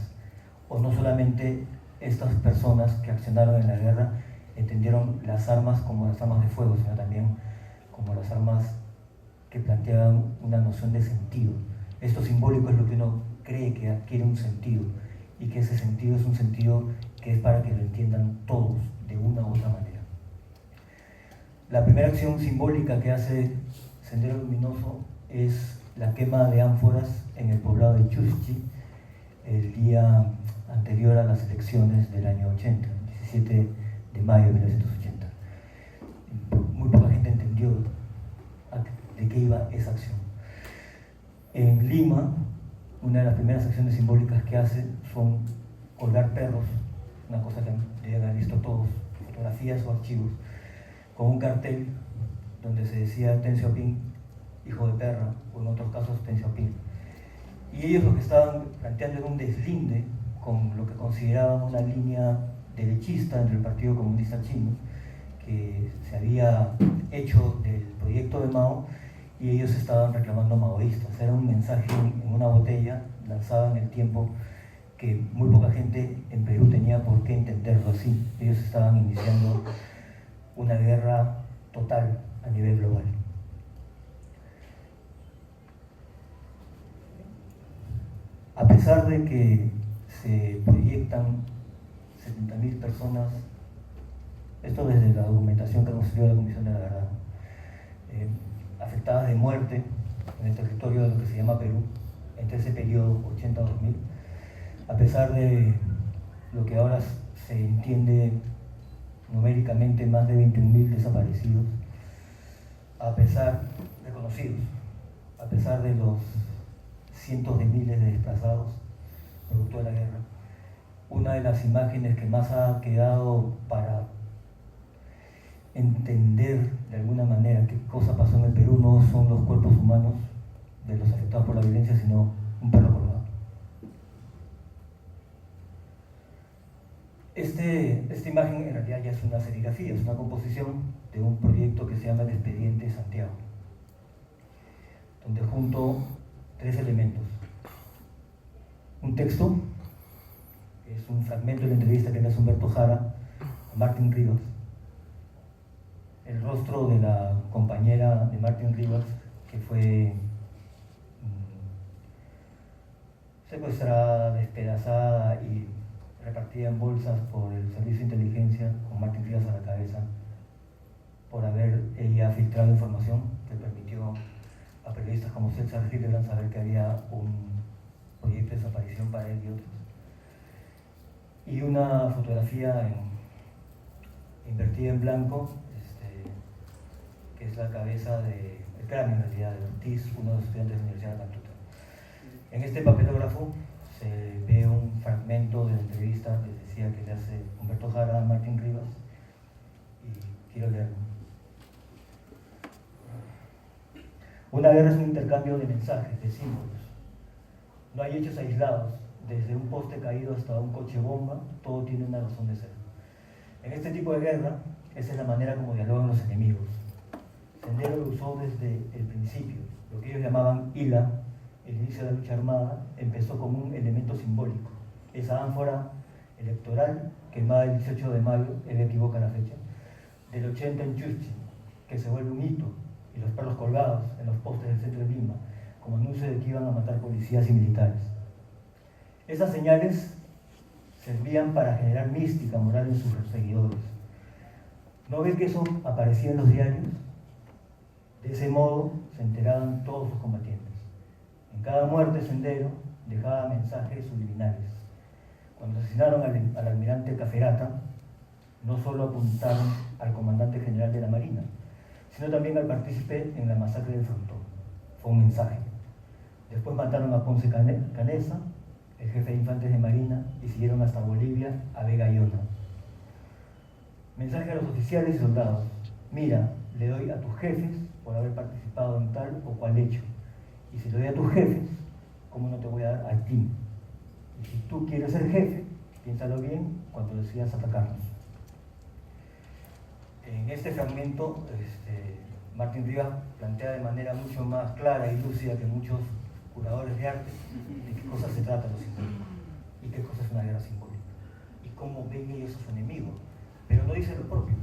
o no solamente estas personas que accionaron en la guerra entendieron las armas como las armas de fuego, sino también como las armas que planteaban una noción de sentido. Esto simbólico es lo que uno cree que adquiere un sentido, y que ese sentido es un sentido que es para que lo entiendan todos de una u otra manera. La primera acción simbólica que hace Sendero Luminoso es la quema de ánforas en el poblado de Chuschi el día anterior a las elecciones del año 80, 17 de mayo de 1980. Muy poca gente entendió de qué iba esa acción. En Lima, una de las primeras acciones simbólicas que hace son colgar perros, una cosa que deben haber visto todos, fotografías o archivos, con un cartel donde se decía Deng Xiaoping Hijo de Perra, o en otros casos Penciopil. Y ellos lo que estaban planteando era un deslinde con lo que consideraban una línea derechista entre el Partido Comunista Chino, que se había hecho del proyecto de Mao, y ellos estaban reclamando maoístas. Era un mensaje en una botella lanzado en el tiempo que muy poca gente en Perú tenía por qué entenderlo así. Ellos estaban iniciando una guerra total a nivel global. A pesar de que se proyectan 70.000 personas, esto desde la documentación que construyó la Comisión de la Verdad, afectadas de muerte en el territorio de lo que se llama Perú, entre ese periodo 80-2000, a pesar de lo que ahora se entiende numéricamente más de 21.000 desaparecidos, a pesar de conocidos, a pesar de los cientos de miles de desplazados producto de la guerra, una de las imágenes que más ha quedado para entender de alguna manera qué cosa pasó en el Perú no son los cuerpos humanos de los afectados por la violencia, sino un perro colgado. Esta imagen en realidad ya es una serigrafía, es una composición de un proyecto que se llama El Expediente Santiago, donde junto 3 elementos. Un texto, que es un fragmento de la entrevista que le hace Humberto Jara a Martín Rivas, el rostro de la compañera de Martín Rivas, que fue secuestrada, despedazada y repartida en bolsas por el Servicio de Inteligencia, con Martín Rivas a la cabeza, por haber ella filtrado información que permitió a periodistas como César Hildebrand saber que había un proyecto de desaparición para él y otros. Y una fotografía invertida en blanco, que es la cabeza el cráneo en realidad de Ortiz, uno de los estudiantes de la Universidad de Cantuta. En este papelógrafo se ve un fragmento de la entrevista que decía que le hace Humberto Jara a Martín Rivas, y quiero leerlo. Una guerra es un intercambio de mensajes, de símbolos. No hay hechos aislados. Desde un poste caído hasta un coche bomba, todo tiene una razón de ser. En este tipo de guerra, esa es la manera como dialogan los enemigos. Sendero lo usó desde el principio. Lo que ellos llamaban ILA, el inicio de la lucha armada, empezó como un elemento simbólico. Esa ánfora electoral, quemada el 18 de mayo, él equivoca la fecha, del 80 en Chuschi, que se vuelve un hito, y los perros colgados en los postes del centro de Lima, como anuncio de que iban a matar policías y militares. Esas señales servían para generar mística moral en sus seguidores. ¿No ves que eso aparecía en los diarios? De ese modo se enteraban todos los combatientes. En cada muerte Sendero dejaba mensajes subliminales. Cuando asesinaron al almirante Caferata, no solo apuntaron al comandante general de la Marina, sino también al partícipe en la masacre del Frontón. Fue un mensaje. Después mataron a Ponce Canesa, el jefe de infantes de Marina, y siguieron hasta Bolivia a Vega Iona. Mensaje a los oficiales y soldados: mira, le doy a tus jefes por haber participado en tal o cual hecho, y si le doy a tus jefes, ¿cómo no te voy a dar a ti? Y si tú quieres ser jefe, piénsalo bien cuando decidas atacarnos. En este fragmento, Martín Rivas plantea de manera mucho más clara y lúcida que muchos curadores de arte de qué cosas se trata lo simbólico y qué cosa es una guerra simbólica y cómo ven ellos a su enemigo, pero no dice lo propio.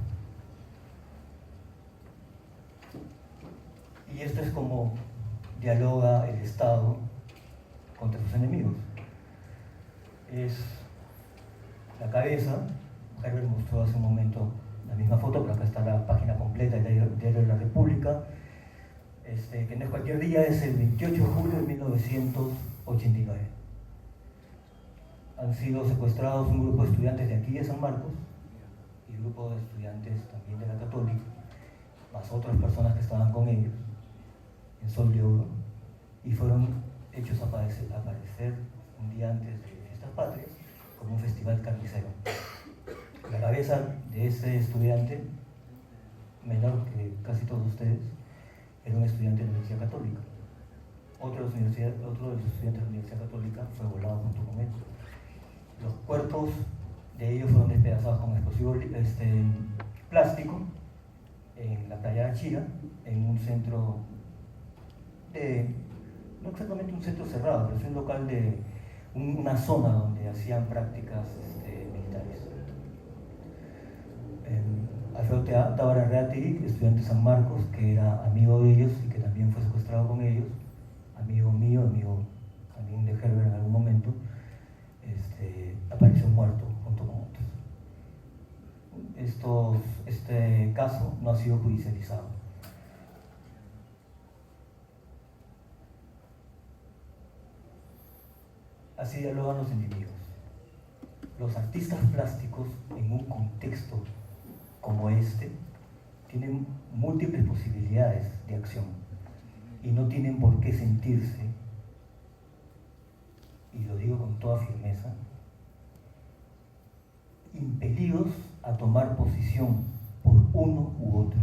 Y esto es como dialoga el Estado contra sus enemigos. Es la cabeza. Herbert mostró hace un momento la misma foto, pero acá está la página completa del Diario de la República, que no es cualquier día, es el 28 de julio de 1989. Han sido secuestrados un grupo de estudiantes de aquí de San Marcos y un grupo de estudiantes también de la Católica, más otras personas que estaban con ellos en Sol de Oro, y fueron hechos aparecer un día antes de Fiestas Patrias como un festival carnicero. La cabeza de ese estudiante, menor que casi todos ustedes, era un estudiante de la Universidad Católica. Otro de los estudiantes de la Universidad Católica fue volado junto con él. Los cuerpos de ellos fueron despedazados con explosivo plástico en la playa de Achira, en un centro no exactamente un centro cerrado, pero es un local de una zona donde hacían prácticas militares. Alfredo Tábara Reati, estudiante de San Marcos, que era amigo de ellos y que también fue secuestrado con ellos, amigo mío, amigo también de Herbert en algún momento, apareció muerto junto con otros. Este caso no ha sido judicializado. Así dialogan los individuos. Los artistas plásticos en un contexto como este tienen múltiples posibilidades de acción y no tienen por qué sentirse, y lo digo con toda firmeza, impelidos a tomar posición por uno u otro.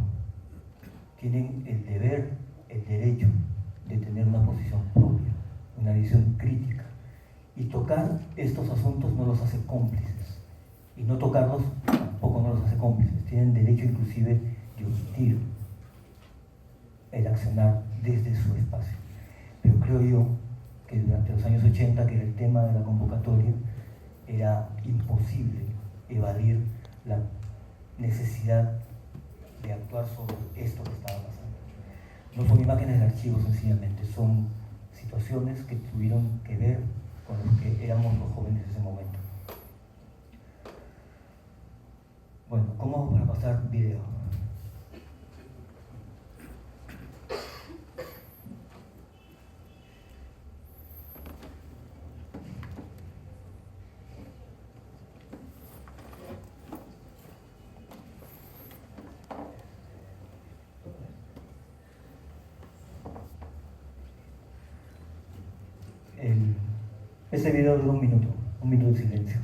Tienen el deber, el derecho de tener una posición propia, una visión crítica. Y tocar estos asuntos no los hace cómplices. Y no tocarlos tampoco no los hace cómplices. Tienen derecho inclusive de omitir el accionar desde su espacio. Pero creo yo que durante los años 80, que era el tema de la convocatoria, era imposible evadir la necesidad de actuar sobre esto que estaba pasando. No son imágenes de archivo sencillamente, son situaciones que tuvieron que ver con los que éramos los jóvenes de ese momento. Bueno, ¿cómo vamos a pasar video? Este video dura un minuto de silencio.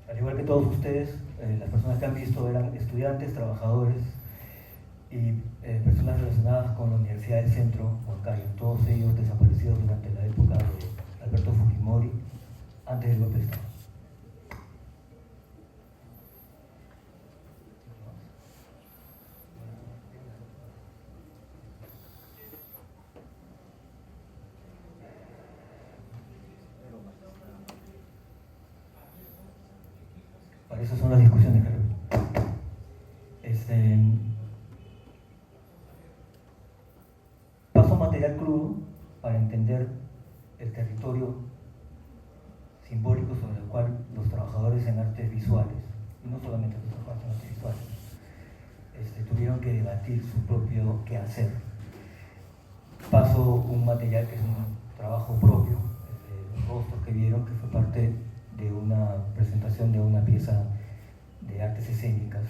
Al igual que todos ustedes, las personas que han visto eran estudiantes, trabajadores y personas relacionadas con la Universidad del Centro Huancayo, todos ellos desaparecidos durante la época de Alberto Fujimori, antes del golpe de Estado. Para eso son las discusiones, creo. Paso material crudo para entender el territorio simbólico sobre el cual los trabajadores en artes visuales, y no solamente los trabajadores en artes visuales, tuvieron que debatir su propio quehacer. Paso un material que es un trabajo propio, los rostros que vieron, que fue parte de una presentación de una pieza de artes escénicas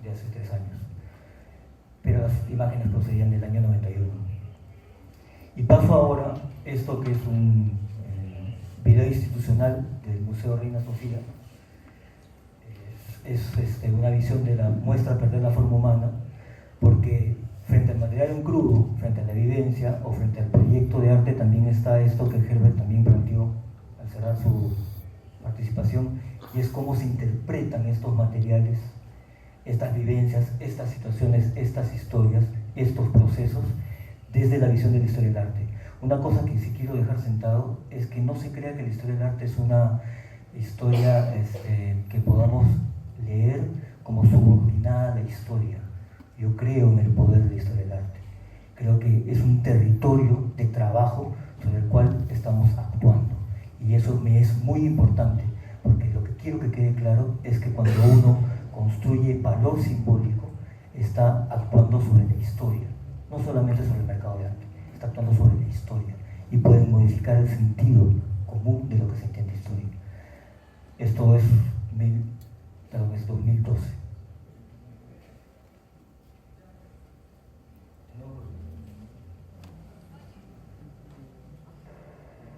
de hace 3 años. Pero las imágenes procedían del año 91. Y paso ahora esto que es un video institucional del Museo Reina Sofía. Es una visión de la muestra Perder la forma humana, porque frente al material en crudo, frente a la evidencia o frente al proyecto de arte también está esto que Herbert también planteó al cerrar su participación, y es cómo se interpretan estos materiales estas vivencias, estas situaciones, estas historias, estos procesos, desde la visión de la historia del arte. Una cosa que sí quiero dejar sentado es que no se crea que la historia del arte es una historia que podamos leer como subordinada a la historia. Yo creo en el poder de la historia del arte. Creo que es un territorio de trabajo sobre el cual estamos actuando. Y eso me es muy importante, porque lo que quiero que quede claro es que cuando uno construye valor simbólico, está actuando sobre la historia, no solamente sobre el mercado de arte, está actuando sobre la historia y puede modificar el sentido común de lo que se entiende historia. Esto es 2012.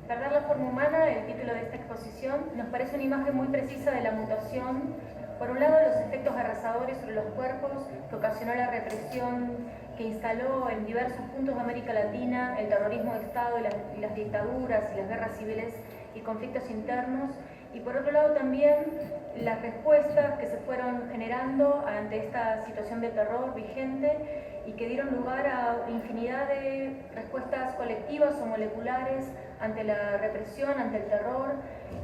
Verdad la forma humana, el título de esta exposición, nos parece una imagen muy precisa de la mutación, por un lado los efectos arrasadores sobre los cuerpos que ocasionó la represión que instaló en diversos puntos de América Latina el terrorismo de Estado y las dictaduras y las guerras civiles y conflictos internos, y por otro lado también las respuestas que se fueron generando ante esta situación de terror vigente y que dieron lugar a infinidad de respuestas colectivas o moleculares ante la represión, ante el terror,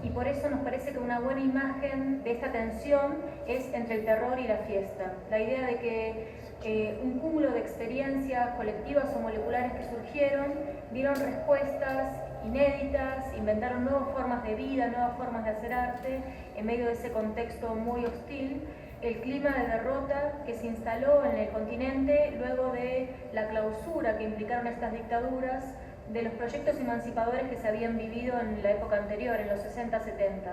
y por eso nos parece que una buena imagen de esta tensión es entre el terror y la fiesta. La idea de que un cúmulo de experiencias colectivas o moleculares que surgieron dieron respuestas inéditas, inventaron nuevas formas de vida, nuevas formas de hacer arte en medio de ese contexto muy hostil. El clima de derrota que se instaló en el continente luego de la clausura que implicaron estas dictaduras, de los proyectos emancipadores que se habían vivido en la época anterior, en los 60, 70.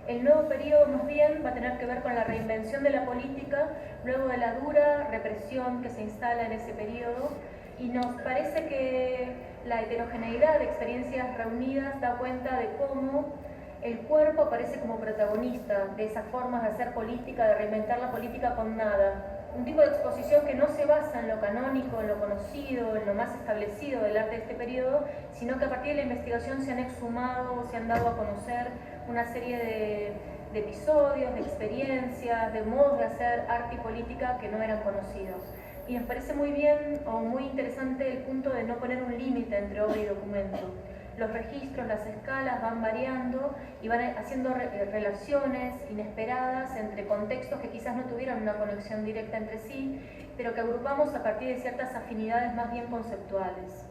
El nuevo periodo más bien va a tener que ver con la reinvención de la política luego de la dura represión que se instala en ese periodo, y nos parece que la heterogeneidad de experiencias reunidas da cuenta de cómo el cuerpo aparece como protagonista de esas formas de hacer política, de reinventar la política con nada. Un tipo de exposición que no se basa en lo canónico, en lo conocido, en lo más establecido del arte de este periodo, sino que a partir de la investigación se han exhumado, se han dado a conocer una serie de episodios, de experiencias, de modos de hacer arte y política que no eran conocidos. Y nos parece muy bien o muy interesante el punto de no poner un límite entre obra y documento. Los registros, las escalas van variando y van haciendo relaciones inesperadas entre contextos que quizás no tuvieron una conexión directa entre sí, pero que agrupamos a partir de ciertas afinidades más bien conceptuales.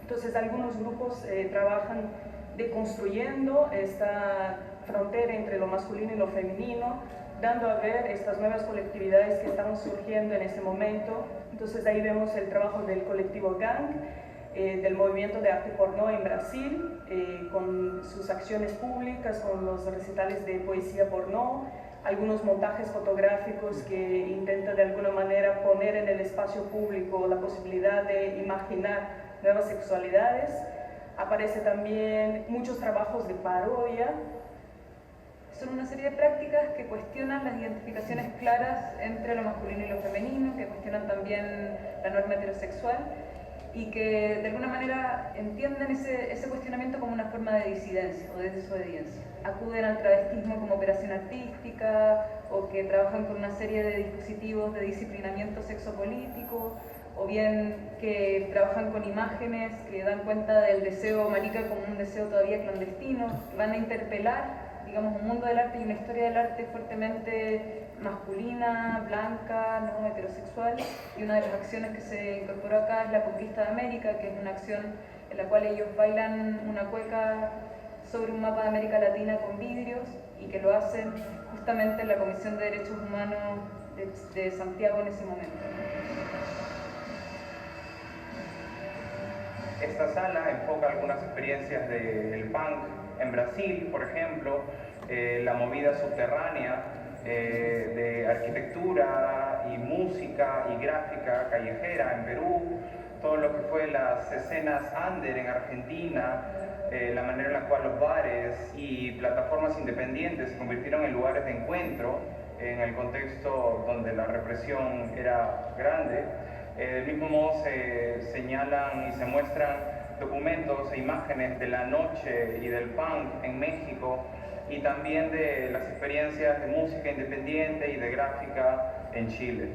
Entonces algunos grupos trabajan deconstruyendo esta frontera entre lo masculino y lo femenino, dando a ver estas nuevas colectividades que estaban surgiendo en ese momento. Entonces ahí vemos el trabajo del colectivo Gang, del movimiento de arte porno en Brasil, con sus acciones públicas, con los recitales de poesía porno, algunos montajes fotográficos que intentan de alguna manera poner en el espacio público la posibilidad de imaginar nuevas sexualidades. Aparece también muchos trabajos de parodia. Son una serie de prácticas que cuestionan las identificaciones claras entre lo masculino y lo femenino, que cuestionan también la norma heterosexual y que de alguna manera entienden ese cuestionamiento como una forma de disidencia o de desobediencia. Acuden al travestismo como operación artística, o que trabajan con una serie de dispositivos de disciplinamiento sexopolítico, o bien que trabajan con imágenes que dan cuenta del deseo marica como un deseo todavía clandestino, que van a interpelar, digamos, un mundo del arte y una historia del arte fuertemente masculina, blanca, no heterosexual, y una de las acciones que se incorporó acá es la conquista de América, que es una acción en la cual ellos bailan una cueca sobre un mapa de América Latina con vidrios, y que lo hacen justamente en la Comisión de Derechos Humanos de Santiago en ese momento. Esta sala enfoca algunas experiencias del punk en Brasil, por ejemplo, la movida subterránea de arquitectura y música y gráfica callejera en Perú, todo lo que fue las escenas under en Argentina, la manera en la cual los bares y plataformas independientes se convirtieron en lugares de encuentro en el contexto donde la represión era grande. Del mismo modo se señalan y se muestran documentos e imágenes de la noche y del punk en México, y también de las experiencias de música independiente y de gráfica en Chile.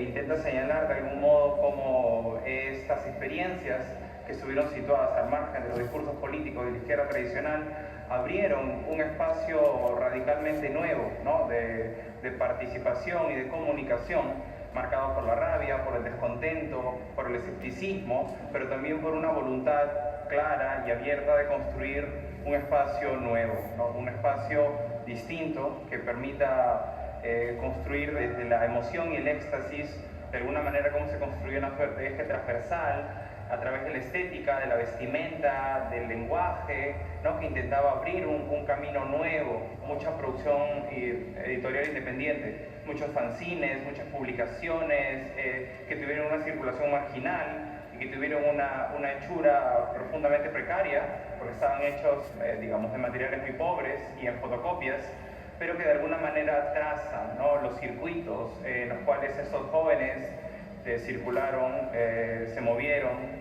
Intenta señalar de algún modo cómo estas experiencias que estuvieron situadas al margen de los discursos políticos de la izquierda tradicional abrieron un espacio radicalmente nuevo, ¿no? de participación y de comunicación, marcado por la rabia, por el descontento, por el escepticismo, pero también por una voluntad clara y abierta de construir un espacio nuevo, ¿no? Un espacio distinto que permita construir desde la emoción y el éxtasis, de alguna manera como se construye una suerte de eje transversal, a través de la estética, de la vestimenta, del lenguaje, ¿no? Que intentaba abrir un camino nuevo, mucha producción editorial independiente, muchos fanzines, muchas publicaciones que tuvieron una circulación marginal y que tuvieron una hechura profundamente precaria, porque estaban hechos, digamos, de materiales muy pobres y en fotocopias, pero que de alguna manera trazan, ¿no? los circuitos en los cuales estos jóvenes circularon, se movieron.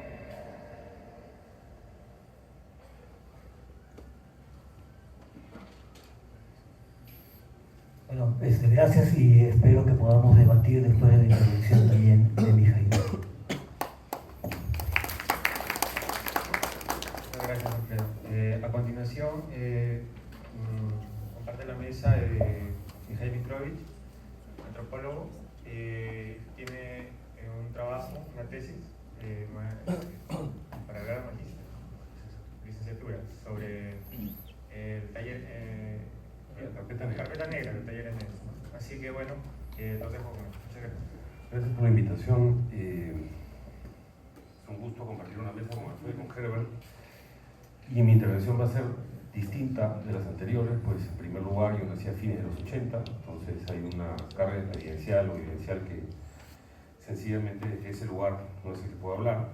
Bueno, gracias y espero que podamos debatir después de la introducción también de Mijail. Muchas gracias, Alfredo. A continuación, comparte la mesa de Mijail Mitrovic, antropólogo. Tiene un trabajo, una tesis para grado magíster, licenciatura, sobre el taller, la carpeta negra del taller en eso, ¿no? Así que bueno, los dejo con él. Muchas gracias. Gracias por la invitación. Es un gusto compartir una mesa con Alfredo y con Herbert. Y mi intervención va a ser distinta de las anteriores, pues en primer lugar yo nací a fines de los 80, entonces hay una carga experiencial o vivencial que sencillamente desde ese lugar no es el que puedo hablar.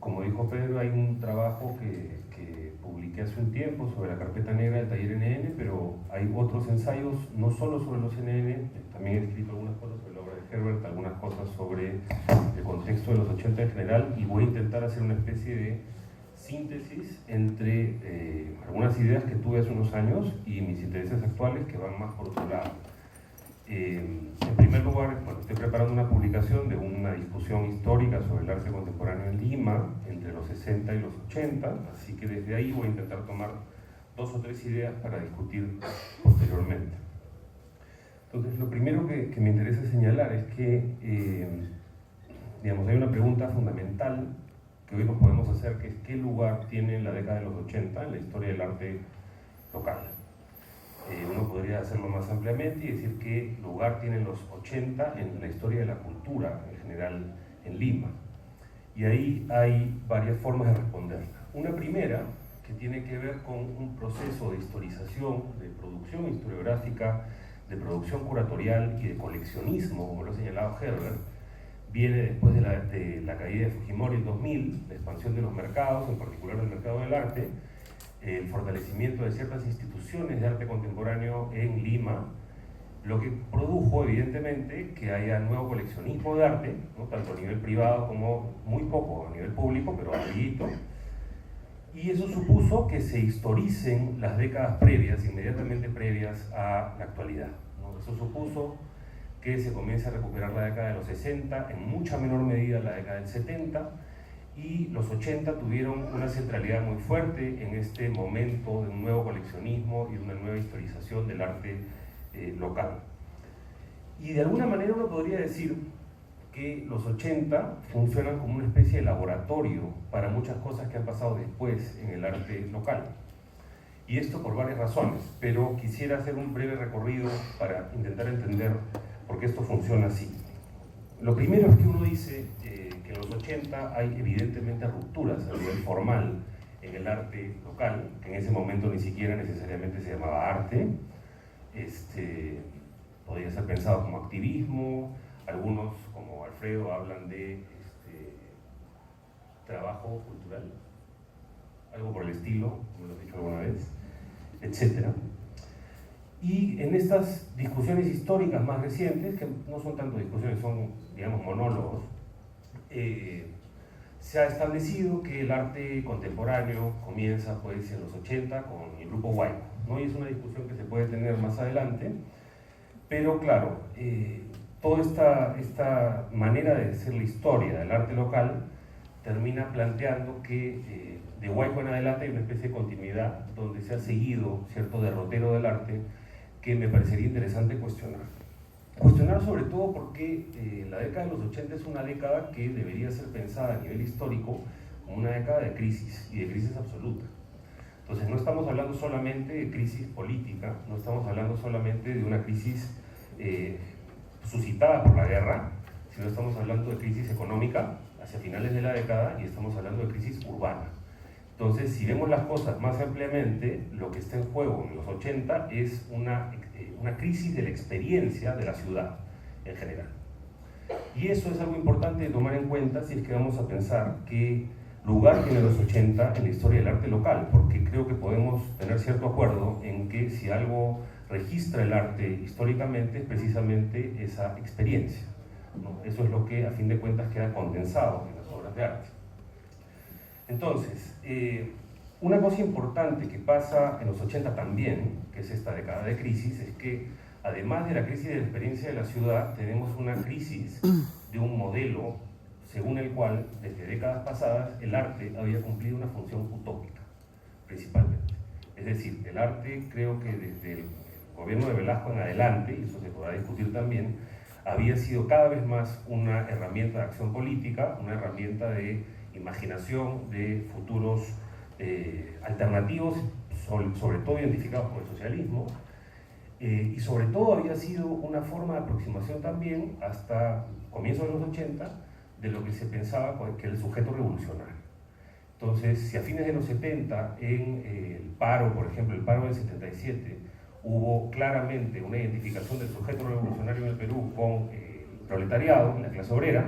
Como dijo Pedro, hay un trabajo que publiqué hace un tiempo sobre la carpeta negra del taller NN, pero hay otros ensayos no solo sobre los NN, también he escrito algunas cosas sobre la obra de Herbert, algunas cosas sobre el contexto de los 80 en general, y voy a intentar hacer una especie de síntesis entre algunas ideas que tuve hace unos años y mis intereses actuales que van más por otro lado. En primer lugar, bueno, estoy preparando una publicación de una discusión histórica sobre el arte contemporáneo en Lima entre los 60 y los 80, así que desde ahí voy a intentar tomar 2 o 3 ideas para discutir posteriormente. Entonces, lo primero que me interesa señalar es que digamos, hay una pregunta fundamental que hoy nos podemos hacer, que es ¿qué lugar tiene la década de los 80 en la historia del arte local? Uno podría hacerlo más ampliamente y decir qué lugar tienen los 80 en la historia de la cultura en general en Lima. Y ahí hay varias formas de responderla. Una primera, que tiene que ver con un proceso de historización, de producción historiográfica, de producción curatorial y de coleccionismo, como lo ha señalado Herbert, viene después de la caída de Fujimori en 2000, la expansión de los mercados, en particular del mercado del arte, el fortalecimiento de ciertas instituciones de arte contemporáneo en Lima, lo que produjo evidentemente que haya nuevo coleccionismo de arte, ¿no? Tanto a nivel privado como muy poco a nivel público, pero algo. Y eso supuso que se historicen las décadas previas, inmediatamente previas a la actualidad, ¿no? Eso supuso que se comience a recuperar la década de los 60, en mucha menor medida la década del 70, y los 80 tuvieron una centralidad muy fuerte en este momento de un nuevo coleccionismo y de una nueva historización del arte local. Y de alguna manera uno podría decir que los 80 funcionan como una especie de laboratorio para muchas cosas que han pasado después en el arte local. Y esto por varias razones, pero quisiera hacer un breve recorrido para intentar entender por qué esto funciona así. Lo primero es que uno dice que en los 80 hay evidentemente rupturas a nivel formal en el arte local, que en ese momento ni siquiera necesariamente se llamaba arte, podría ser pensado como activismo, algunos como Alfredo hablan de trabajo cultural, algo por el estilo, como lo he dicho alguna vez, etc. Y en estas discusiones históricas más recientes, que no son tanto discusiones, son, digamos, monólogos, se ha establecido que el arte contemporáneo comienza pues en los 80 con el grupo Huayco, ¿no? Y es una discusión que se puede tener más adelante, Pero claro, toda esta manera de hacer la historia del arte local termina planteando que de Huayco en adelante hay una especie de continuidad donde se ha seguido cierto derrotero del arte que me parecería interesante cuestionar. Cuestionar sobre todo porque la década de los 80 es una década que debería ser pensada a nivel histórico como una década de crisis y de crisis absoluta. Entonces no estamos hablando solamente de crisis política, no estamos hablando solamente de una crisis suscitada por la guerra, sino estamos hablando de crisis económica hacia finales de la década y estamos hablando de crisis urbana. Entonces, si vemos las cosas más ampliamente, lo que está en juego en los 80 es una crisis de la experiencia de la ciudad en general. Y eso es algo importante de tomar en cuenta si es que vamos a pensar qué lugar tiene los 80 en la historia del arte local, porque creo que podemos tener cierto acuerdo en que si algo registra el arte históricamente es precisamente esa experiencia, ¿no? Eso es lo que a fin de cuentas queda condensado en las obras de arte. Entonces, una cosa importante que pasa en los 80 también, que es esta década de crisis, es que además de la crisis de la experiencia de la ciudad, tenemos una crisis de un modelo según el cual, desde décadas pasadas, el arte había cumplido una función utópica, principalmente. Es decir, el arte, creo que desde el gobierno de Velasco en adelante, y eso se podrá discutir también, había sido cada vez más una herramienta de acción política, una herramienta de imaginación de futuros alternativos, sobre todo identificados con el socialismo, y sobre todo había sido una forma de aproximación también, hasta comienzos de los 80, de lo que se pensaba que era el sujeto revolucionario. Entonces, si a fines de los 70, en el paro, por ejemplo, el paro del 77, hubo claramente una identificación del sujeto revolucionario en el Perú con el proletariado, la clase obrera,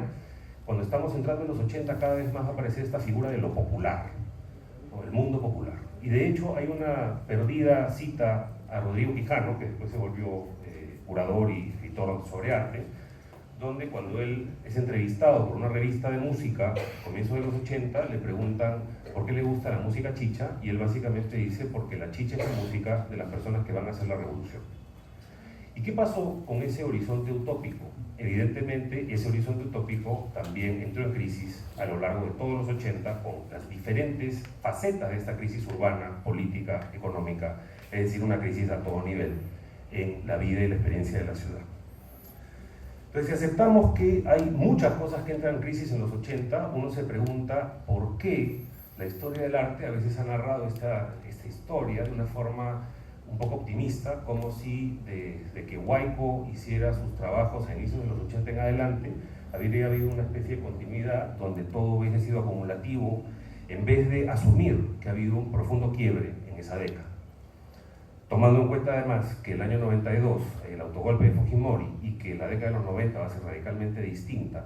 cuando estamos entrando en los 80 cada vez más aparece esta figura de lo popular, ¿no? El mundo popular. Y de hecho hay una perdida cita a Rodrigo Quijano, que después se volvió curador y escritor sobre arte, donde cuando él es entrevistado por una revista de música, a comienzos de los 80, le preguntan por qué le gusta la música chicha, y él básicamente dice porque la chicha es la música de las personas que van a hacer la revolución. ¿Y qué pasó con ese horizonte utópico? Evidentemente, ese horizonte utópico también entró en crisis a lo largo de todos los 80 con las diferentes facetas de esta crisis urbana, política, económica, es decir, una crisis a todo nivel en la vida y la experiencia de la ciudad. Entonces, si aceptamos que hay muchas cosas que entran en crisis en los 80, uno se pregunta por qué la historia del arte a veces ha narrado esta historia de una forma un poco optimista, como si desde que Huayco hiciera sus trabajos a inicios de los 80 en adelante, habría habido una especie de continuidad donde todo hubiese sido acumulativo, en vez de asumir que ha habido un profundo quiebre en esa década. Tomando en cuenta además que el año 92, el autogolpe de Fujimori, y que la década de los 90 va a ser radicalmente distinta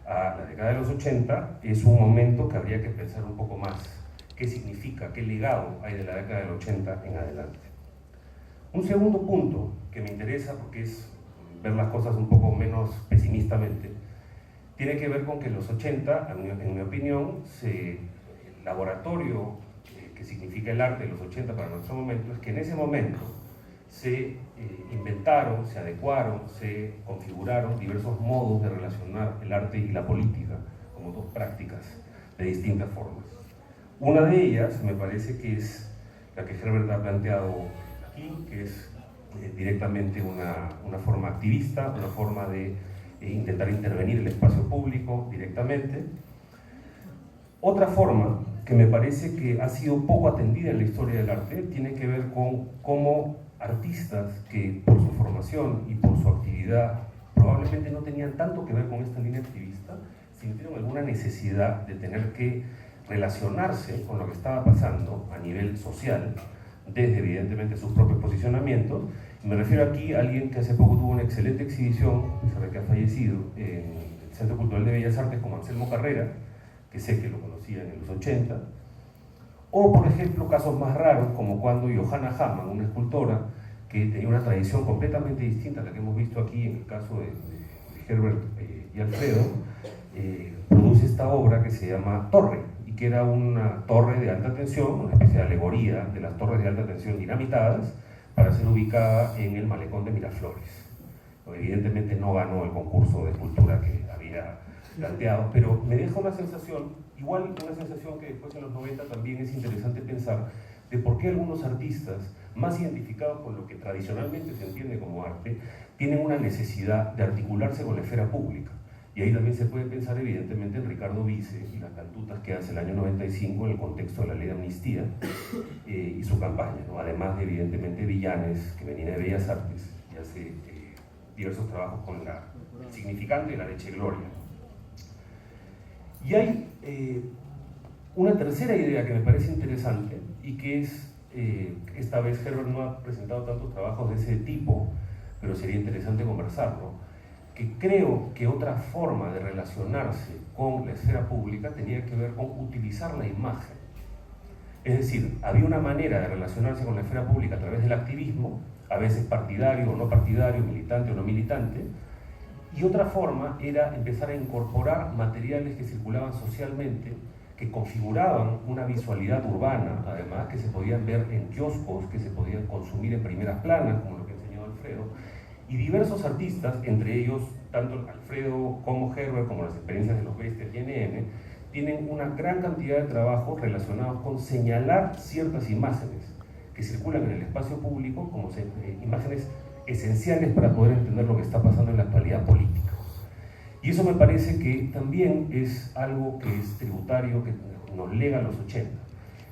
a la década de los 80, es un momento que habría que pensar un poco más qué significa, qué legado hay de la década del 80 en adelante. Un segundo punto que me interesa, porque es ver las cosas un poco menos pesimistamente, tiene que ver con que en los 80, en mi opinión, el laboratorio que significa el arte de los 80 para nuestro momento, es que en ese momento se inventaron, se adecuaron, se configuraron diversos modos de relacionar el arte y la política como dos prácticas de distintas formas. Una de ellas me parece que es la que Herbert ha planteado aquí, que es directamente una forma activista, una forma de intentar intervenir el espacio público directamente. Otra forma que me parece que ha sido poco atendida en la historia del arte tiene que ver con cómo artistas que por su formación y por su actividad probablemente no tenían tanto que ver con esta línea activista, sintieron alguna necesidad de tener que relacionarse con lo que estaba pasando a nivel social, desde evidentemente sus propios posicionamientos. Me refiero aquí a alguien que hace poco tuvo una excelente exhibición, que ha fallecido, en el Centro Cultural de Bellas Artes, como Anselmo Carrera, que sé que lo conocían en los 80, o por ejemplo casos más raros, como cuando Johanna Hamann, una escultora que tenía una tradición completamente distinta a la que hemos visto aquí en el caso de Herbert y Alfredo, produce esta obra que se llama Torre, y que era una torre de alta tensión, una especie de alegoría de las torres de alta tensión dinamitadas, para ser ubicada en el malecón de Miraflores. Evidentemente no ganó el concurso de escultura que había planteado, pero me deja una sensación, igual una sensación que después en los 90 también es interesante pensar de por qué algunos artistas, más identificados con lo que tradicionalmente se entiende como arte, tienen una necesidad de articularse con la esfera pública. Y ahí también se puede pensar evidentemente en Ricardo Vice y las cantutas que hace el año 95 en el contexto de la ley de amnistía y su campaña, ¿no? Además de evidentemente Villanes, que venía de Bellas Artes y hace diversos trabajos con el significante de la leche gloria. Y hay una tercera idea que me parece interesante y que es, esta vez Herbert no ha presentado tantos trabajos de ese tipo, pero sería interesante conversarlo, que creo que otra forma de relacionarse con la esfera pública tenía que ver con utilizar la imagen. Es decir, había una manera de relacionarse con la esfera pública a través del activismo, a veces partidario o no partidario, militante o no militante, y otra forma era empezar a incorporar materiales que circulaban socialmente, que configuraban una visualidad urbana, además, que se podían ver en kioscos, que se podían consumir en primeras planas, como lo que enseñó Alfredo, y diversos artistas, entre ellos tanto Alfredo como Herbert, como las experiencias de los Bestias y NN, tienen una gran cantidad de trabajos relacionados con señalar ciertas imágenes que circulan en el espacio público como imágenes esenciales para poder entender lo que está pasando en la actualidad política. Y eso me parece que también es algo que es tributario, que nos lega a los 80.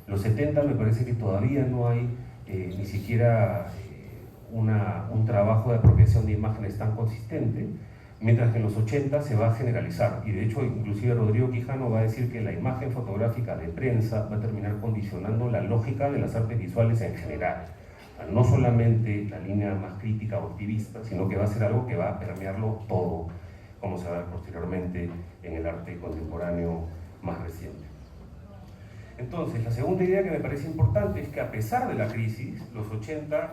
Los 70 me parece que todavía no hay ni siquiera un trabajo de apropiación de imágenes tan consistente, mientras que en los 80 se va a generalizar. Y de hecho, inclusive Rodrigo Quijano va a decir que la imagen fotográfica de prensa va a terminar condicionando la lógica de las artes visuales en general. No solamente la línea más crítica o activista, sino que va a ser algo que va a permearlo todo, como se va a ver posteriormente en el arte contemporáneo más reciente. Entonces, la segunda idea que me parece importante es que a pesar de la crisis, los 80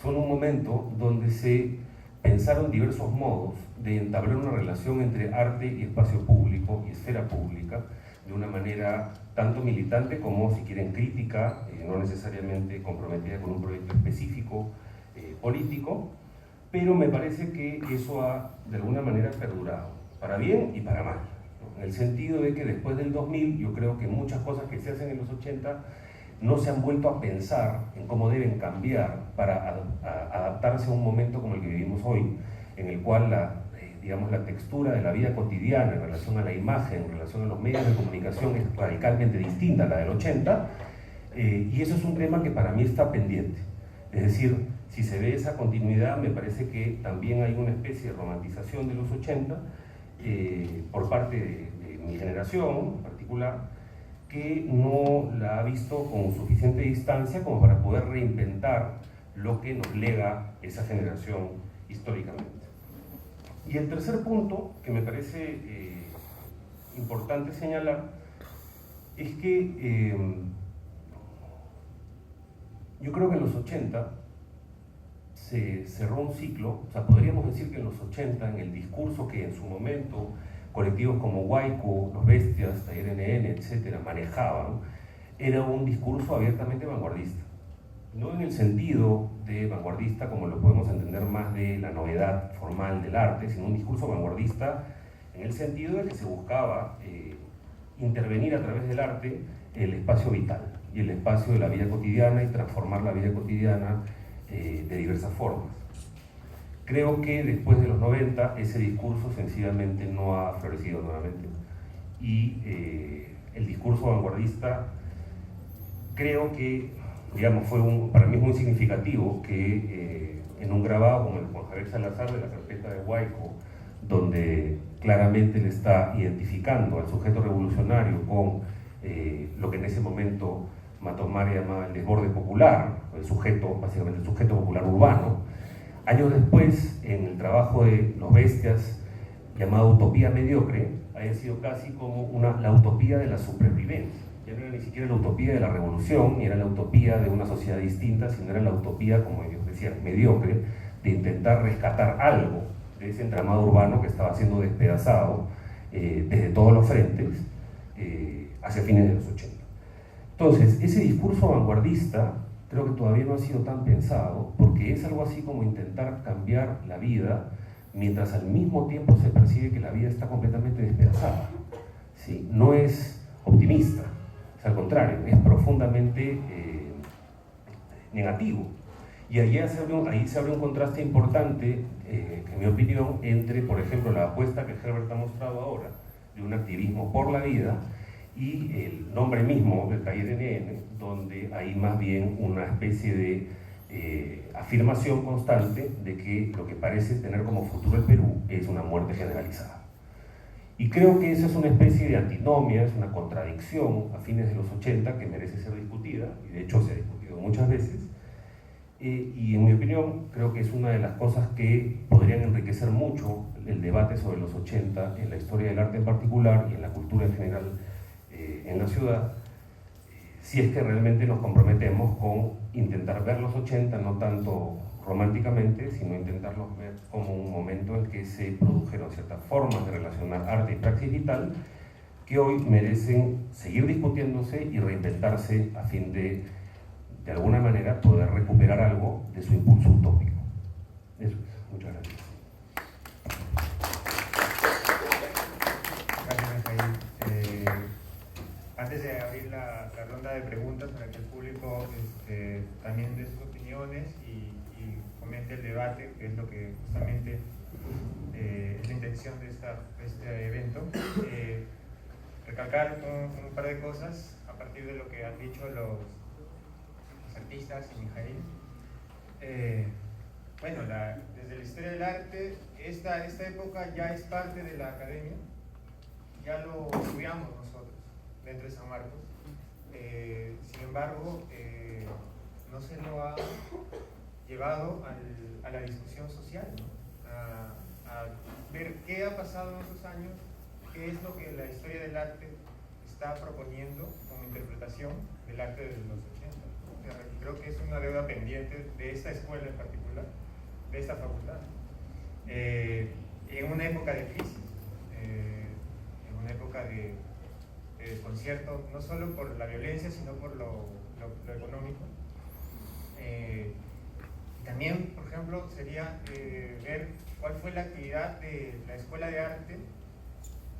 son un momento donde se pensaron diversos modos de entablar una relación entre arte y espacio público y esfera pública, de una manera tanto militante como, si quieren, crítica, no necesariamente comprometida con un proyecto específico político, pero me parece que eso ha, de alguna manera, perdurado, para bien y para mal, ¿no? En el sentido de que después del 2000, yo creo que muchas cosas que se hacen en los 80 no se han vuelto a pensar en cómo deben cambiar para adaptarse a un momento como el que vivimos hoy, en el cual digamos, la textura de la vida cotidiana en relación a la imagen, en relación a los medios de comunicación es radicalmente distinta a la del 80, y eso es un tema que para mí está pendiente. Es decir, si se ve esa continuidad, me parece que también hay una especie de romantización de los 80 por parte de mi generación en particular, que no la ha visto con suficiente distancia como para poder reinventar lo que nos lega esa generación históricamente. Y el tercer punto que me parece importante señalar es que yo creo que en los 80 se cerró un ciclo, o sea, podríamos decir que en los 80, en el discurso que en su momento colectivos como Huayco, Los Bestias, Taller NN, etcétera, manejaban, era un discurso abiertamente vanguardista. No en el sentido de vanguardista como lo podemos entender más de la novedad formal del arte, sino un discurso vanguardista en el sentido de que se buscaba intervenir a través del arte el espacio vital y el espacio de la vida cotidiana y transformar la vida cotidiana de diversas formas. Creo que después de los 90 ese discurso sencillamente no ha florecido nuevamente y el discurso vanguardista creo que, digamos, para mí es muy significativo que en un grabado como el de Juan Javier Salazar de la carpeta de Huayco, donde claramente le está identificando al sujeto revolucionario con lo que en ese momento Matomari llamaba el desborde popular, el sujeto, básicamente el sujeto popular urbano. Años después, en el trabajo de Los Bestias, llamado Utopía Mediocre, haya sido casi como la utopía de la supervivencia. Ya no era ni siquiera la utopía de la revolución, ni era la utopía de una sociedad distinta, sino era la utopía, como ellos decían, mediocre, de intentar rescatar algo de ese entramado urbano que estaba siendo despedazado desde todos los frentes hacia fines de los 80. Entonces, ese discurso vanguardista creo que todavía no ha sido tan pensado, porque es algo así como intentar cambiar la vida mientras al mismo tiempo se percibe que la vida está completamente despedazada. ¿Sí? No es optimista, es al contrario, es profundamente negativo. Y ahí se abre un contraste importante, en mi opinión, entre, por ejemplo, la apuesta que Herbert ha mostrado ahora, de un activismo por la vida, y el nombre mismo del taller NN, donde hay más bien una especie de afirmación constante de que lo que parece tener como futuro el Perú es una muerte generalizada. Y creo que esa es una especie de antinomia, es una contradicción a fines de los 80 que merece ser discutida, y de hecho se ha discutido muchas veces, y en mi opinión creo que es una de las cosas que podrían enriquecer mucho el debate sobre los 80 en la historia del arte en particular y en la cultura en general en la ciudad, si es que realmente nos comprometemos con intentar ver los 80 no tanto románticamente, sino intentarlos ver como un momento en que se produjeron ciertas formas de relacionar arte y praxis vital que hoy merecen seguir discutiéndose y reinventarse a fin de alguna manera poder recuperar algo de su impulso utópico. Eso es. Muchas gracias. Gracias, Mijail. Antes de abrir la ronda de preguntas para que el público también dé sus opiniones y comente el debate, que es lo que justamente es la intención de este evento, recalcar un par de cosas a partir de lo que han dicho los artistas y Mijail. Bueno, desde la historia del arte, esta época ya es parte de la academia, ya lo estudiamos nosotros dentro de San Marcos. Sin embargo, no se lo ha llevado a la discusión social, ¿no? A ver qué ha pasado en esos años, qué es lo que la historia del arte está proponiendo como interpretación del arte de los 80. Creo que es una deuda pendiente de esta escuela en particular, de esta facultad, en una época de crisis, en una época de desconcierto, no solo por la violencia, sino por lo económico. También, por ejemplo, sería ver cuál fue la actividad de la Escuela de Arte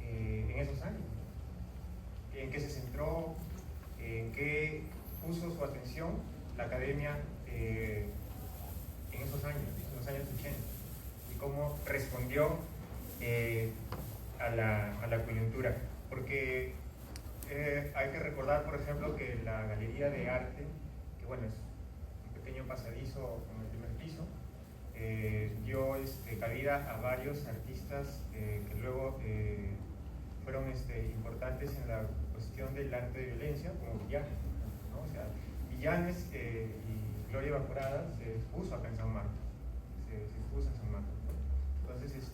en esos años, en qué se centró, en qué puso su atención la academia en esos años, en los años 80, y cómo respondió a la coyuntura. Porque hay que recordar, por ejemplo, que la Galería de Arte, que bueno, es un pequeño pasadizo en el primer piso, dio cabida a varios artistas que luego fueron importantes en la cuestión del arte de violencia, como Villanes, ¿no? O sea, Villanes y Gloria Evaporada se expuso acá en San Marcos, se expuso en San Marcos. Entonces,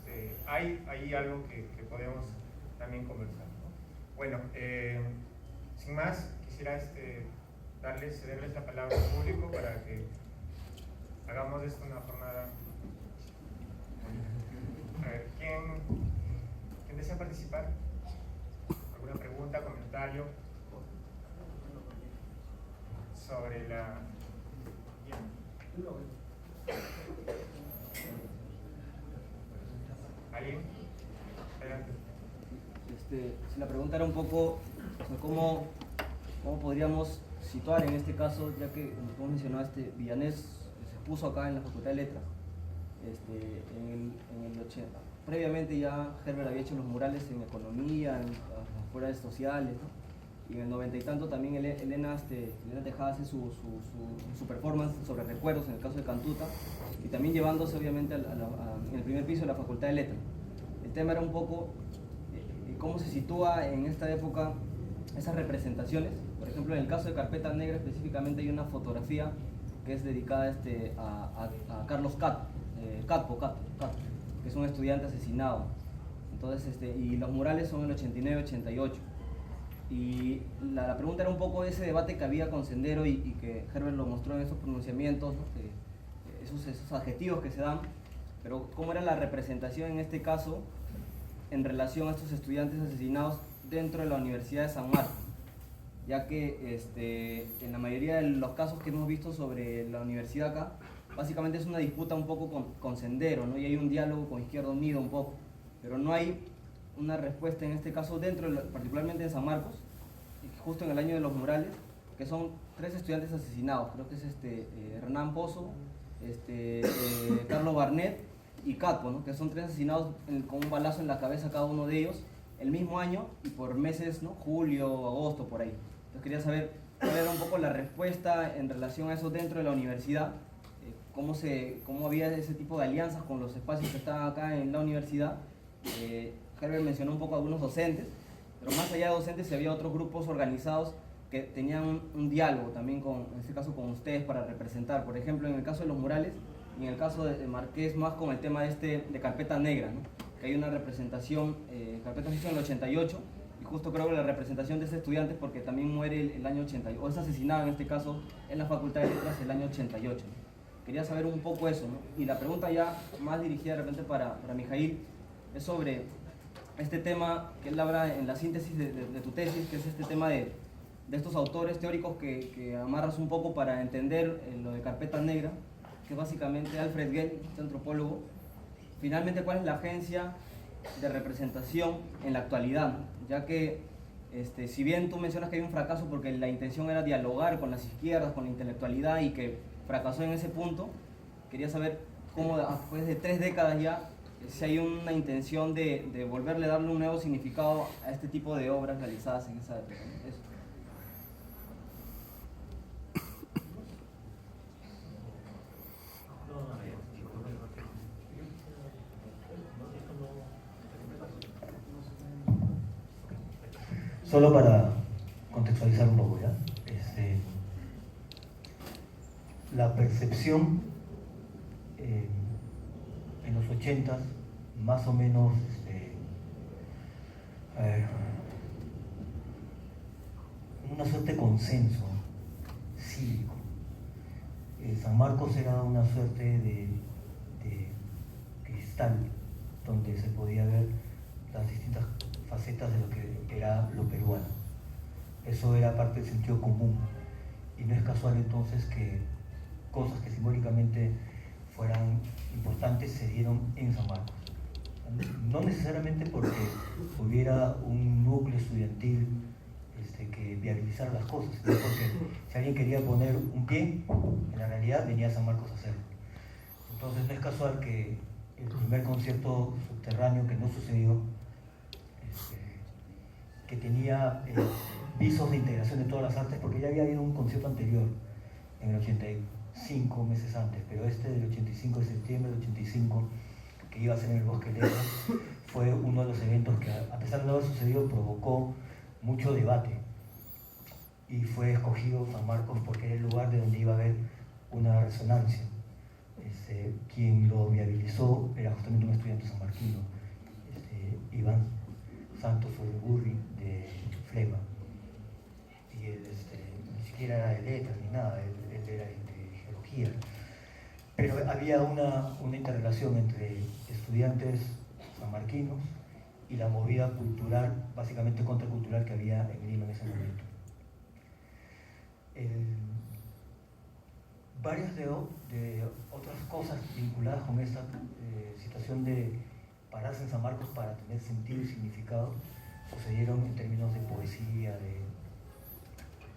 hay algo que podemos también conversar, ¿no? Bueno, sin más, quisiera cederles la palabra al público para que hagamos de esto una jornada. A ver, ¿quién desea participar? ¿Alguna pregunta, comentario sobre la... ¿Alguien? Adelante. Si la pregunta era un poco, o sea, ¿cómo podríamos situar en este caso, ya que, como mencionaste, Villanés se puso acá en la Facultad de Letras en el 80. Previamente ya Herbert había hecho los murales en economía, en las fuerzas sociales, ¿no? Y en el 90 y tanto también Elena Tejada hace su performance sobre recuerdos en el caso de Cantuta, y también llevándose obviamente en el primer piso de la Facultad de Letras. El tema era un poco cómo se sitúa en esta época esas representaciones. Por ejemplo, en el caso de Carpeta Negra específicamente hay una fotografía que es dedicada a Carlos Catpo, que es un estudiante asesinado. Entonces, y los murales son en el 89-88. Y la pregunta era un poco de ese debate que había con Sendero y que Herbert lo mostró en esos pronunciamientos, ¿no? Esos adjetivos que se dan, pero cómo era la representación en este caso en relación a estos estudiantes asesinados dentro de la Universidad de San Marcos, ya que en la mayoría de los casos que hemos visto sobre la universidad acá, básicamente es una disputa un poco con Sendero, ¿no? Y hay un diálogo con Izquierda Unida un poco, pero no hay una respuesta en este caso particularmente en San Marcos, justo en el año de los murales, que son 3 estudiantes asesinados, creo que es Hernán Pozo, Carlos Barnett y Catpo, ¿no? Que son 3 asesinados con un balazo en la cabeza cada uno de ellos el mismo año y por meses, ¿no? Julio, agosto, por ahí. Entonces quería saber cuál era un poco la respuesta en relación a eso dentro de la universidad, cómo había ese tipo de alianzas con los espacios que estaban acá en la universidad. Herbert mencionó un poco a algunos docentes, pero más allá de docentes había otros grupos organizados que tenían un diálogo también en este caso con ustedes para representar, por ejemplo en el caso de los murales y en el caso de Marqués más con el tema de Carpeta Negra, ¿no? Que hay una representación, Carpeta se hizo en el 88 y justo creo que la representación de ese estudiante porque también muere el año 88, o es asesinado en este caso en la Facultad de Letras el año 88. ¿No? Quería saber un poco eso, ¿no? Y la pregunta ya más dirigida de repente para Mijaíl es sobre este tema que él habla en la síntesis de tu tesis, que es este tema de estos autores teóricos que amarras un poco para entender lo de Carpeta Negra, que es básicamente Alfred Gell, este antropólogo. Finalmente, ¿cuál es la agencia de representación en la actualidad? Ya que, si bien tú mencionas que hay un fracaso porque la intención era dialogar con las izquierdas, con la intelectualidad y que fracasó en ese punto, quería saber cómo después de 3 décadas ya, si hay una intención de volverle a darle un nuevo significado a este tipo de obras realizadas en esa época. Eso. Solo para contextualizar un poco, ¿ya? La percepción en los 80s, más o menos, una suerte de consenso cívico. San Marcos era una suerte de cristal donde se podía ver las distintas facetas de lo que era lo peruano. Eso era parte del sentido común y no es casual entonces que cosas que simbólicamente fueran importantes se dieron en San Marcos. No necesariamente porque hubiera un núcleo estudiantil que viabilizara las cosas, sino porque si alguien quería poner un pie, en la realidad venía a San Marcos a hacerlo. Entonces no es casual que el primer concierto subterráneo que no sucedió, que tenía visos de integración de todas las artes, porque ya había habido un concierto anterior en el 85 meses antes, pero del 85 de septiembre del 85, que iba a ser en el Bosque Letras, fue uno de los eventos que, a pesar de no haber sucedido, provocó mucho debate y fue escogido San Marcos porque era el lugar de donde iba a haber una resonancia. Quien lo viabilizó era justamente un estudiante sanmarquino, Iván Santos Urregurri de Flema, y él ni siquiera era de letras ni nada, él era de geología, pero había una interrelación entre estudiantes sanmarquinos y la movida cultural, básicamente contracultural, que había en Lima en ese momento. Varias de otras cosas vinculadas con esta situación de pararse en San Marcos para tener sentido y significado sucedieron en términos de poesía,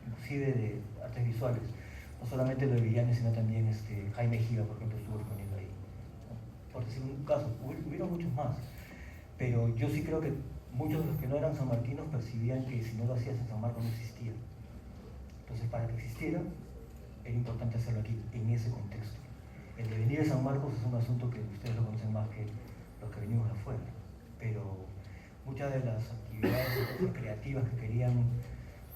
inclusive de artes visuales. No solamente lo de Villanes, sino también Jaime Giga, por ejemplo, estuvo exponiendo ahí. Por decir un caso, hubieron muchos más. Pero yo sí creo que muchos de los que no eran sanmarquinos percibían que si no lo hacías en San Marcos no existía. Entonces, para que existiera, era importante hacerlo aquí, en ese contexto. El devenir de San Marcos es un asunto que ustedes lo conocen más que los que venimos de afuera, pero muchas de las actividades creativas que querían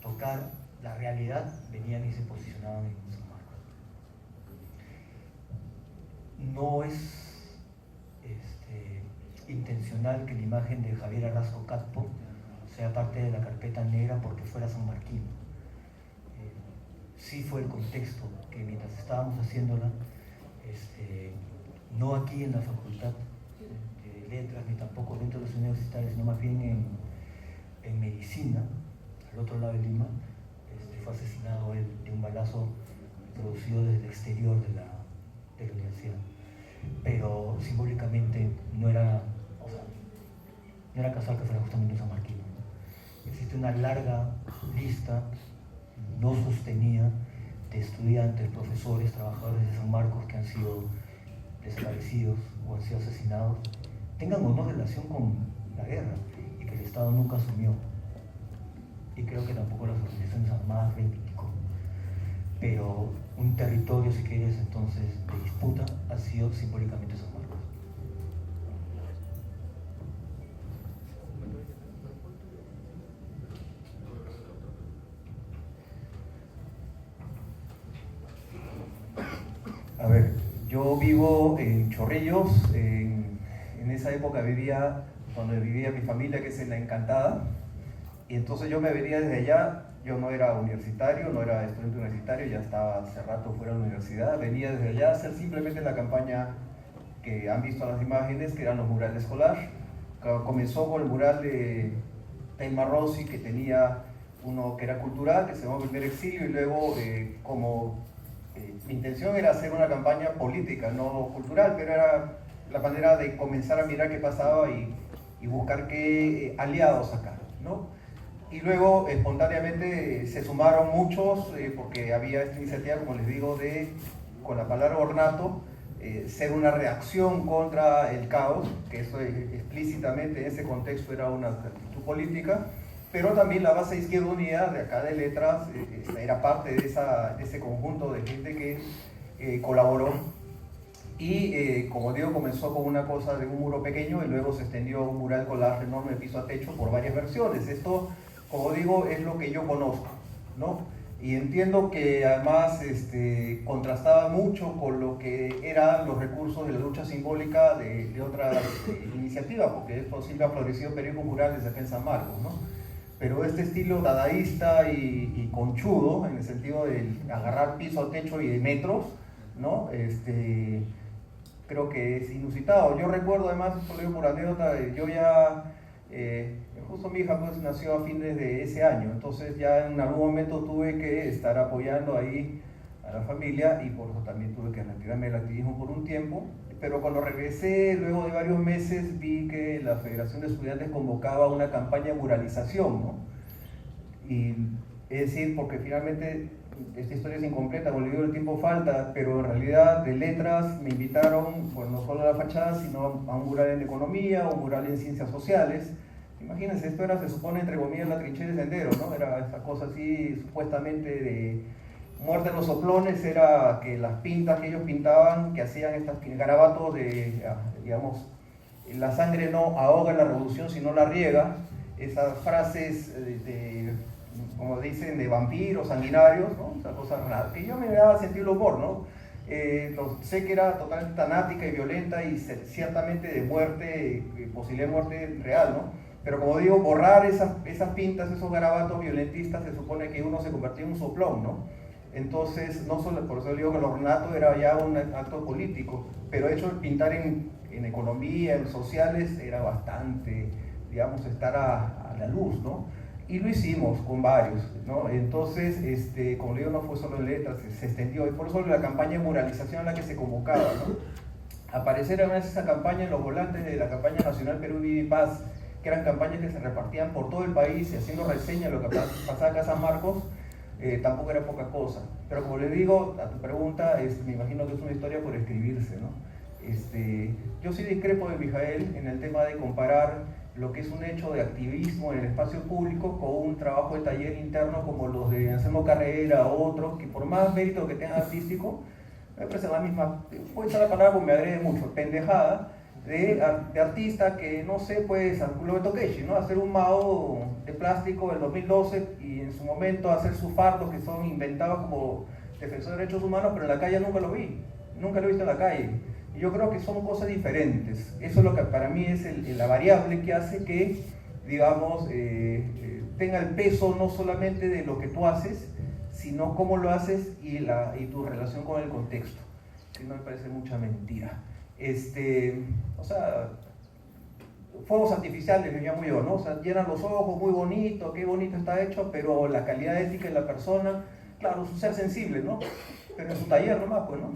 tocar la realidad venían y se posicionaban en San Marcos. No es intencional que la imagen de Javier Arrasco Catpo sea parte de la Carpeta Negra porque fuera sanmarquino. Sí fue el contexto que mientras estábamos haciéndola, no aquí en la Facultad de Letras ni tampoco dentro de los universitarios, sino más bien en Medicina, al otro lado de Lima, fue asesinado él de un balazo producido desde el exterior de de la universidad, pero simbólicamente no era, o sea, no era casual que fuera justamente un sanmarquino, ¿no? Existe una larga lista no sostenida de estudiantes, profesores, trabajadores de San Marcos que han sido desaparecidos o han sido asesinados, tengan o no relación con la guerra y que el Estado nunca asumió. Y creo que tampoco las organizaciones armadas reivindicó. Pero un territorio, si quieres, entonces, de disputa ha sido simbólicamente San Marcos. A ver, yo vivo en Chorrillos, en esa época vivía, donde vivía mi familia, que es en La Encantada, y entonces yo me venía desde allá. Yo no era universitario, no era estudiante universitario, ya estaba hace rato fuera de la universidad, venía desde allá a hacer simplemente la campaña que han visto en las imágenes, que eran los murales escolar. Comenzó con el mural de Telma Rossi, que tenía uno que era cultural, que se llamó Primer Exilio, y luego mi intención era hacer una campaña política, no cultural, pero era la manera de comenzar a mirar qué pasaba y buscar qué aliados sacar, ¿no? Y luego espontáneamente se sumaron muchos, porque había esta iniciativa, como les digo, de, con la palabra ornato, ser una reacción contra el caos, que eso explícitamente en ese contexto era una actitud política, pero también la base Izquierda Unida de acá de Letras era parte de ese conjunto de gente que colaboró. Y como digo, comenzó con una cosa de un muro pequeño y luego se extendió a un mural collage enorme de piso a techo por varias versiones. Esto, como digo, es lo que yo conozco, ¿no? Y entiendo que además contrastaba mucho con lo que eran los recursos de la lucha simbólica de otras iniciativas, porque esto siempre ha florecido en periódicos murales acá en San Marcos, ¿no? Pero este estilo dadaísta y conchudo, en el sentido de agarrar piso a techo y de metros, ¿no? Creo que es inusitado. Yo recuerdo, además, esto lo digo por anécdota, yo ya, justo mi hija pues nació a fines de ese año, entonces ya en algún momento tuve que estar apoyando ahí a la familia y por eso también tuve que retirarme del activismo por un tiempo. Pero cuando regresé, luego de varios meses, vi que la Federación de Estudiantes convocaba una campaña de muralización, ¿no? Y es decir, porque finalmente esta historia es incompleta, como le digo, el tiempo falta, pero en realidad de Letras me invitaron, bueno, no solo a la fachada, sino a un mural en economía, un mural en ciencias sociales. Imagínense, esto era, se supone, entre comillas, la trinchera de Sendero, ¿no? Era esta cosa así, supuestamente de muerte en los soplones, era que las pintas que ellos pintaban, que hacían estos garabatos de, digamos, la sangre no ahoga la revolución, sino la riega, esas frases como dicen, de vampiros, sanguinarios, ¿no? Esa cosa rara, que yo me daba sentir el humor, ¿no? Sé que era totalmente tanática y violenta y ciertamente de muerte, posible muerte real, ¿no? Pero como digo, borrar esas pintas, esos garabatos violentistas, se supone que uno se convertía en un soplón, ¿no? Entonces, no solo, por eso digo que el ornato era ya un acto político, pero hecho de pintar en economía, en sociales, era bastante, digamos, estar a la luz, ¿no? Y lo hicimos con varios, ¿no? Entonces, como digo, no fue solo en Letras, se extendió, y por eso la campaña de muralización a la que se convocaba, ¿no? Aparecer además esa campaña en los volantes de la campaña nacional Perú Vida y Paz, que eran campañas que se repartían por todo el país y haciendo reseña de lo que pasaba acá en San Marcos, tampoco era poca cosa. Pero como le digo, a tu pregunta, me imagino que es una historia por escribirse, ¿no? Yo sí discrepo de Mijael en el tema de comparar lo que es un hecho de activismo en el espacio público con un trabajo de taller interno como los de Anselmo Carrera o otros, que por más mérito que tengan artístico, me parece la misma, puede ser la palabra porque me agrede mucho, pendejada, de artista que, no sé, pues, lo de Tokeshi, ¿no? Hacer un Mao de plástico del 2012 y en su momento hacer sus fardos que son inventados como defensor de derechos humanos, pero en la calle nunca lo vi, nunca lo he visto en la calle. Y yo creo que son cosas diferentes. Eso es lo que para mí es la variable que hace que, digamos, tenga el peso no solamente de lo que tú haces, sino cómo lo haces y tu relación con el contexto, que no me parece mucha mentira. O sea, fuegos artificiales, me llamo yo, ¿no? O sea, llenan los ojos, muy bonito, qué bonito está hecho, pero la calidad ética de la persona claro, es un ser sensible, ¿no? Pero en su taller nomás, pues, ¿no?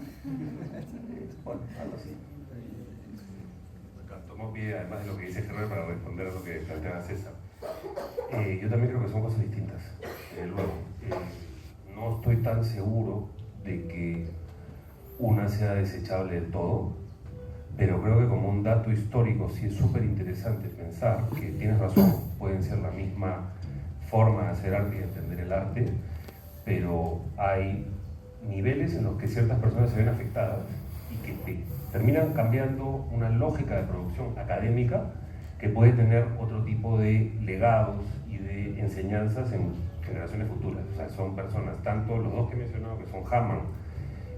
Bueno, algo así. Tomo pie, además de lo que dice Germán, para responder a lo que plantea César. Yo también creo que son cosas distintas. Luego, no estoy tan seguro de que una sea desechable del todo, pero creo que como un dato histórico sí es súper interesante pensar que tienes razón, pueden ser la misma forma de hacer arte y de entender el arte, pero hay niveles en los que ciertas personas se ven afectadas y que terminan cambiando una lógica de producción académica que puede tener otro tipo de legados y de enseñanzas en generaciones futuras. O sea, son personas, tanto los dos que he mencionado, que son Hamann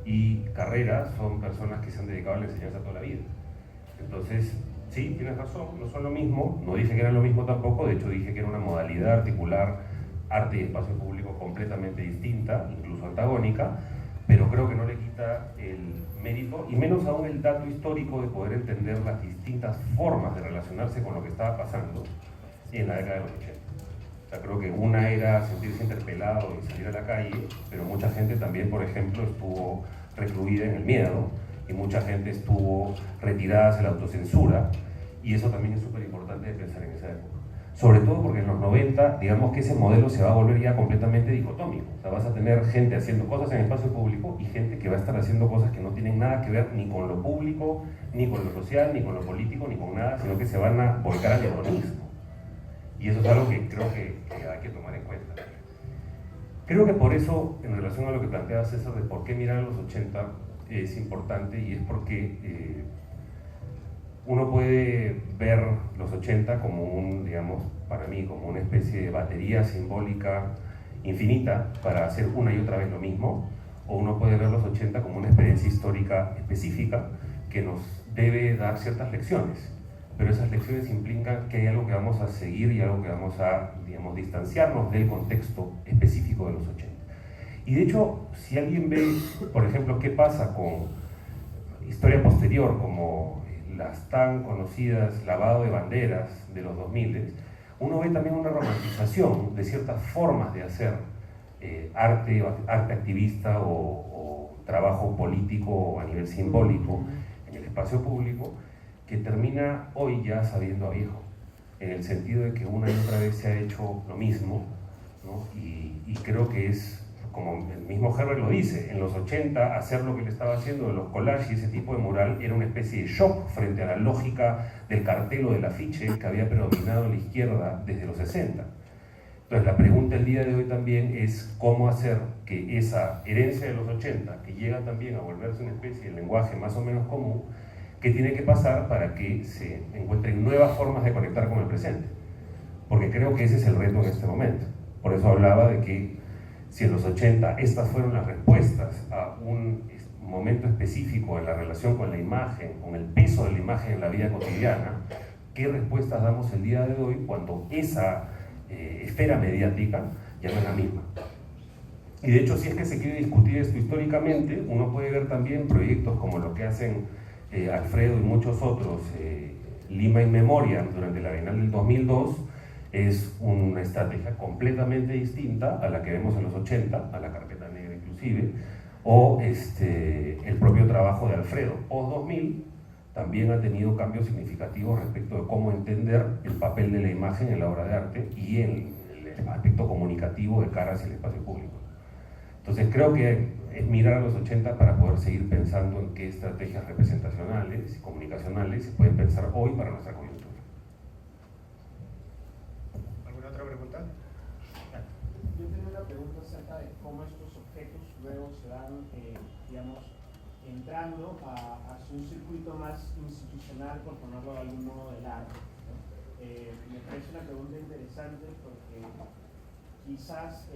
y Carrera, son personas que se han dedicado a la enseñanza toda la vida. Entonces, sí, tienes razón, no son lo mismo, no dije que eran lo mismo tampoco, de hecho dije que era una modalidad de articular arte y espacio público completamente distinta, incluso antagónica, pero creo que no le quita el mérito, y menos aún el dato histórico de poder entender las distintas formas de relacionarse con lo que estaba pasando en la década de los 80. O sea, creo que una era sentirse interpelado y salir a la calle, pero mucha gente también, por ejemplo, estuvo recluida en el miedo, y mucha gente estuvo retirada hacia la autocensura, y eso también es súper importante de pensar en esa época. Sobre todo porque en los 90, digamos que ese modelo se va a volver ya completamente dicotómico. O sea, vas a tener gente haciendo cosas en el espacio público y gente que va a estar haciendo cosas que no tienen nada que ver ni con lo público, ni con lo social, ni con lo político, ni con nada, sino que se van a volcar al hedonismo. Y eso es algo que creo que hay que tomar en cuenta. Creo que por eso, en relación a lo que plantea César de por qué mirar a los 80, es importante, y es porque uno puede ver los 80 como un, digamos, para mí, como una especie de batería simbólica infinita para hacer una y otra vez lo mismo, o uno puede ver los 80 como una experiencia histórica específica que nos debe dar ciertas lecciones, pero esas lecciones implican que hay algo que vamos a seguir y algo que vamos a, digamos, distanciarnos del contexto específico de los 80. Y de hecho, si alguien ve, por ejemplo, qué pasa con historia posterior, como las tan conocidas lavado de banderas de los 2000, uno ve también una romantización de ciertas formas de hacer arte activista o trabajo político a nivel simbólico en el espacio público, que termina hoy ya sabiendo a viejo, en el sentido de que una y otra vez se ha hecho lo mismo, ¿no? Y creo que es, como el mismo Herbert lo dice, en los 80 hacer lo que le estaba haciendo de los collages y ese tipo de mural era una especie de shock frente a la lógica del cartel o del afiche que había predominado en la izquierda desde los 60. Entonces la pregunta el día de hoy también es cómo hacer que esa herencia de los 80, que llega también a volverse una especie de lenguaje más o menos común, que tiene que pasar para que se encuentren nuevas formas de conectar con el presente. Porque creo que ese es el reto en este momento. Por eso hablaba de que si en los 80 estas fueron las respuestas a un momento específico en la relación con la imagen, con el peso de la imagen en la vida cotidiana, ¿qué respuestas damos el día de hoy cuando esa esfera mediática ya no es la misma? Y de hecho, si es que se quiere discutir esto históricamente, uno puede ver también proyectos como lo que hacen Alfredo y muchos otros, Lima in Memoriam, durante la Bienal del 2002, es una estrategia completamente distinta a la que vemos en los 80, a la carpeta negra inclusive, o el propio trabajo de Alfredo. Post-2000 también ha tenido cambios significativos respecto de cómo entender el papel de la imagen en la obra de arte y en el aspecto comunicativo de cara hacia el espacio público. Entonces creo que es mirar a los 80 para poder seguir pensando en qué estrategias representacionales y comunicacionales se pueden pensar hoy para nuestra coyuntura. ¿Alguna otra pregunta? Yo tengo una pregunta acerca de cómo estos objetos luego se van, digamos, entrando hacia un circuito más institucional, por ponerlo de algún modo, del arte, ¿no? Me parece una pregunta interesante porque quizás,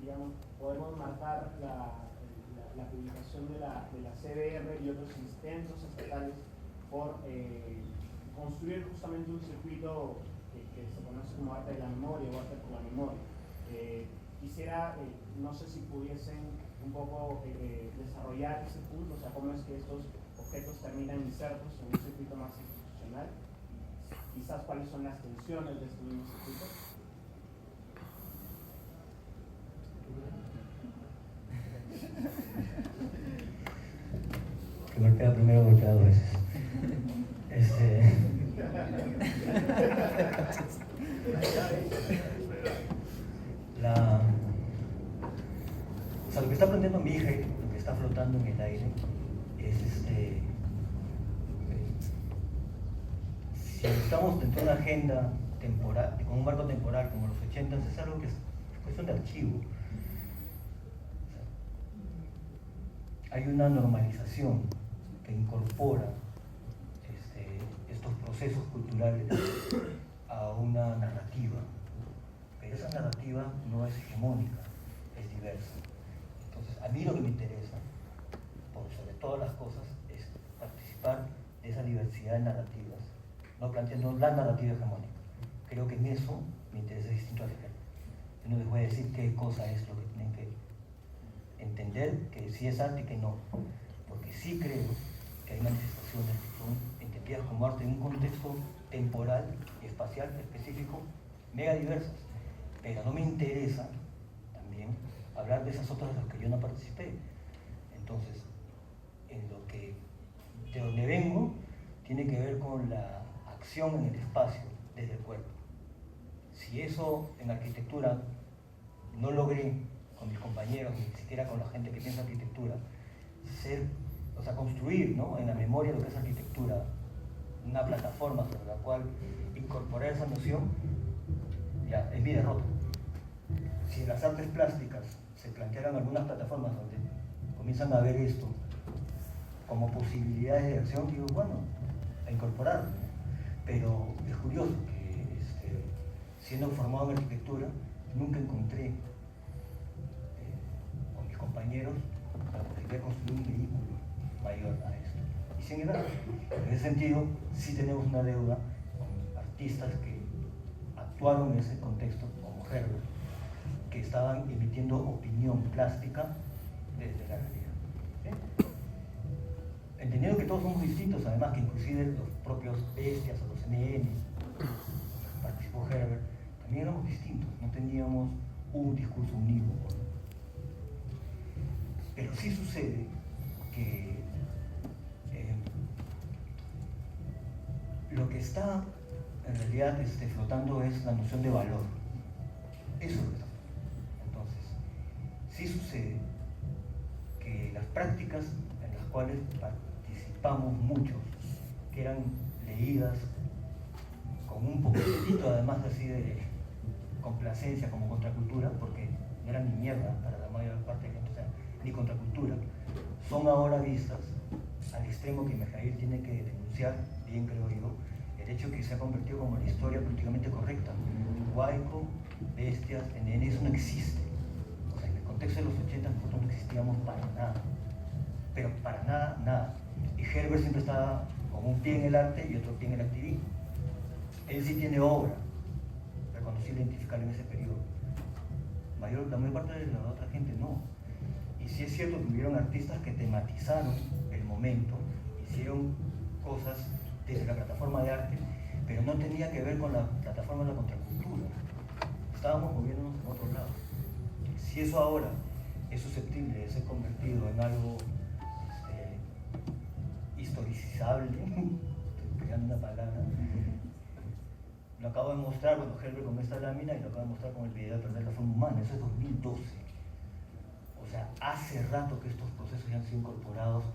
digamos, podemos marcar la publicación de la CBR y otros intentos estatales por construir justamente un circuito que se conoce como arte de la memoria o arte por la memoria. Quisiera, no sé si pudiesen un poco desarrollar ese punto, o sea, cómo es que estos objetos terminan insertos en un circuito más institucional, quizás cuáles son las tensiones de este mismo circuito. golpea primero, golpea dos veces. O sea, lo que está planteando mi hija, lo que está flotando en el aire, es si estamos dentro de una agenda temporal, con un marco temporal como los 80, es algo que es cuestión de archivo. Hay una normalización que incorpora estos procesos culturales a una narrativa, pero esa narrativa no es hegemónica, es diversa. Entonces, a mí lo que me interesa, por sobre todas las cosas, es participar de esa diversidad de narrativas, no planteando la narrativa hegemónica. Creo que en eso me interesa distinto a Hegel. Yo no les voy a decir qué cosa es lo que tienen que entender, que sí es arte y que no, porque sí creo que hay manifestaciones que son entendidas como arte en un contexto temporal y espacial específico, mega diversas, pero no me interesa también hablar de esas otras de las que yo no participé. Entonces, de donde vengo, tiene que ver con la acción en el espacio desde el cuerpo. Si eso en arquitectura no logré con mis compañeros, ni siquiera con la gente que piensa arquitectura, construir, ¿no?, en la memoria lo que es arquitectura, una plataforma sobre la cual incorporar esa noción, ya es mi derrota. Si en las artes plásticas se plantearan algunas plataformas donde comienzan a ver esto como posibilidades de acción, digo, bueno, a incorporarlo. Pero es curioso que siendo formado en arquitectura, nunca encontré con mis compañeros la posibilidad de construir un vehículo mayor a esto. Y sin embargo, en ese sentido, sí tenemos una deuda con artistas que actuaron en ese contexto, como Herbert, que estaban emitiendo opinión plástica desde la realidad. ¿Sí? Entendiendo que todos somos distintos, además que inclusive los propios bestias o los NN, participó Herbert, también éramos distintos, no teníamos un discurso unívoco. Pero sí sucede que lo que está en realidad flotando es la noción de valor. Eso es lo que está flotando. Entonces, sí sucede que las prácticas en las cuales participamos muchos, que eran leídas con un poquitito además así de complacencia como contracultura, porque no eran ni mierda para la mayor parte de la gente, o sea, ni contracultura, son ahora vistas al extremo que Mijaíl tiene que denunciar, bien creo yo, el hecho que se ha convertido como la historia políticamente correcta. Huayco, bestias, NN, eso no existe. O sea, en el contexto de los 80 nosotros no existíamos para nada, pero para nada, nada. Y Herbert siempre estaba con un pie en el arte y otro pie en el activismo. Él sí tiene obra reconocible, identificable en ese periodo. La mayor parte de la otra gente no. Y sí es cierto que hubieron artistas que tematizaron el momento, hicieron cosas desde la plataforma de arte, pero no tenía que ver con la plataforma de la contracultura. Estábamos moviéndonos en otro lado. Si eso ahora es susceptible de ser convertido en algo historicizable, estoy creando una palabra, lo acabo de mostrar cuando Herbert con esta lámina y lo acabo de mostrar con el video de Perder la Forma Humana, eso es 2012. O sea, hace rato que estos procesos ya han sido incorporados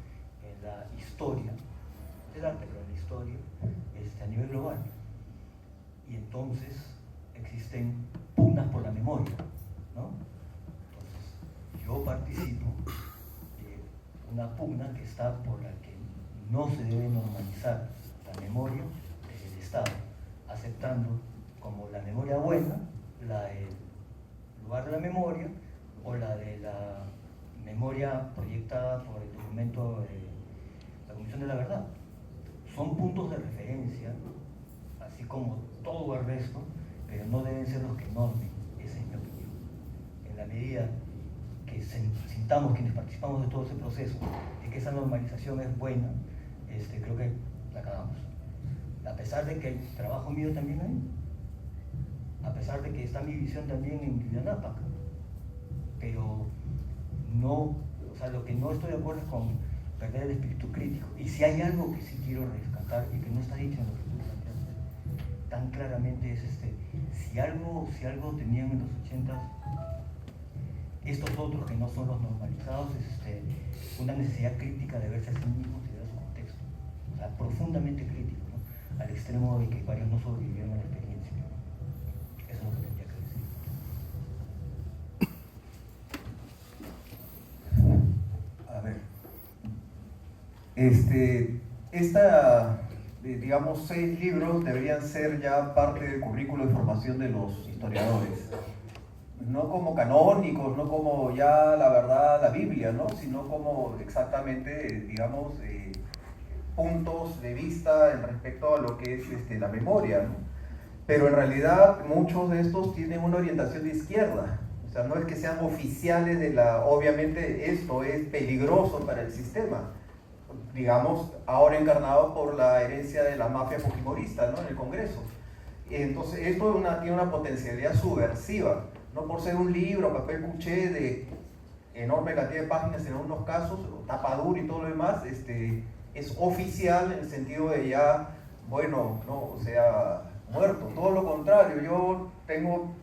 en la historia del arte, pero en la historia a nivel global. Y entonces existen pugnas por la memoria, ¿no? Entonces, yo participo de una pugna que está por la que no se debe normalizar la memoria desde el Estado, aceptando como la memoria buena, la del lugar de la memoria, o la de la memoria proyectada por el documento de la Comisión de la Verdad. Son puntos de referencia, así como todo el resto, pero no deben ser los que normen, esa es mi opinión. En la medida que sintamos quienes participamos de todo ese proceso, y que esa normalización es buena, creo que la acabamos. A pesar de que hay trabajo mío también ahí, a pesar de que está mi visión también en Tiwanaku, pero no, o sea, lo que no estoy de acuerdo es con perder el espíritu crítico. Y si hay algo que sí quiero rescatar y que no está dicho en lo que tú planteaste tan claramente es si algo tenían en los 80 estos otros que no son los normalizados es una necesidad crítica de verse a sí mismos y de su contexto, o sea, profundamente crítico, ¿no? Al extremo de que varios no sobrevivieron a la experiencia, ¿no? Eso es lo que tendría que decir. A ver, digamos, 6 libros deberían ser ya parte del currículo de formación de los historiadores. No como canónicos, no como ya la verdad, la Biblia, ¿no? Sino como exactamente, digamos, puntos de vista en respecto a lo que es la memoria, ¿no? Pero en realidad muchos de estos tienen una orientación de izquierda. O sea, no es que sean oficiales de la... Obviamente esto es peligroso para el sistema, digamos, ahora encarnado por la herencia de la mafia fujimorista, ¿no? En el Congreso. Entonces, esto tiene una potencialidad subversiva, no por ser un libro, papel cuché de enorme cantidad de páginas en algunos casos, tapa dura y todo lo demás, es oficial en el sentido de ya, bueno, no, o sea, muerto. Todo lo contrario, yo tengo,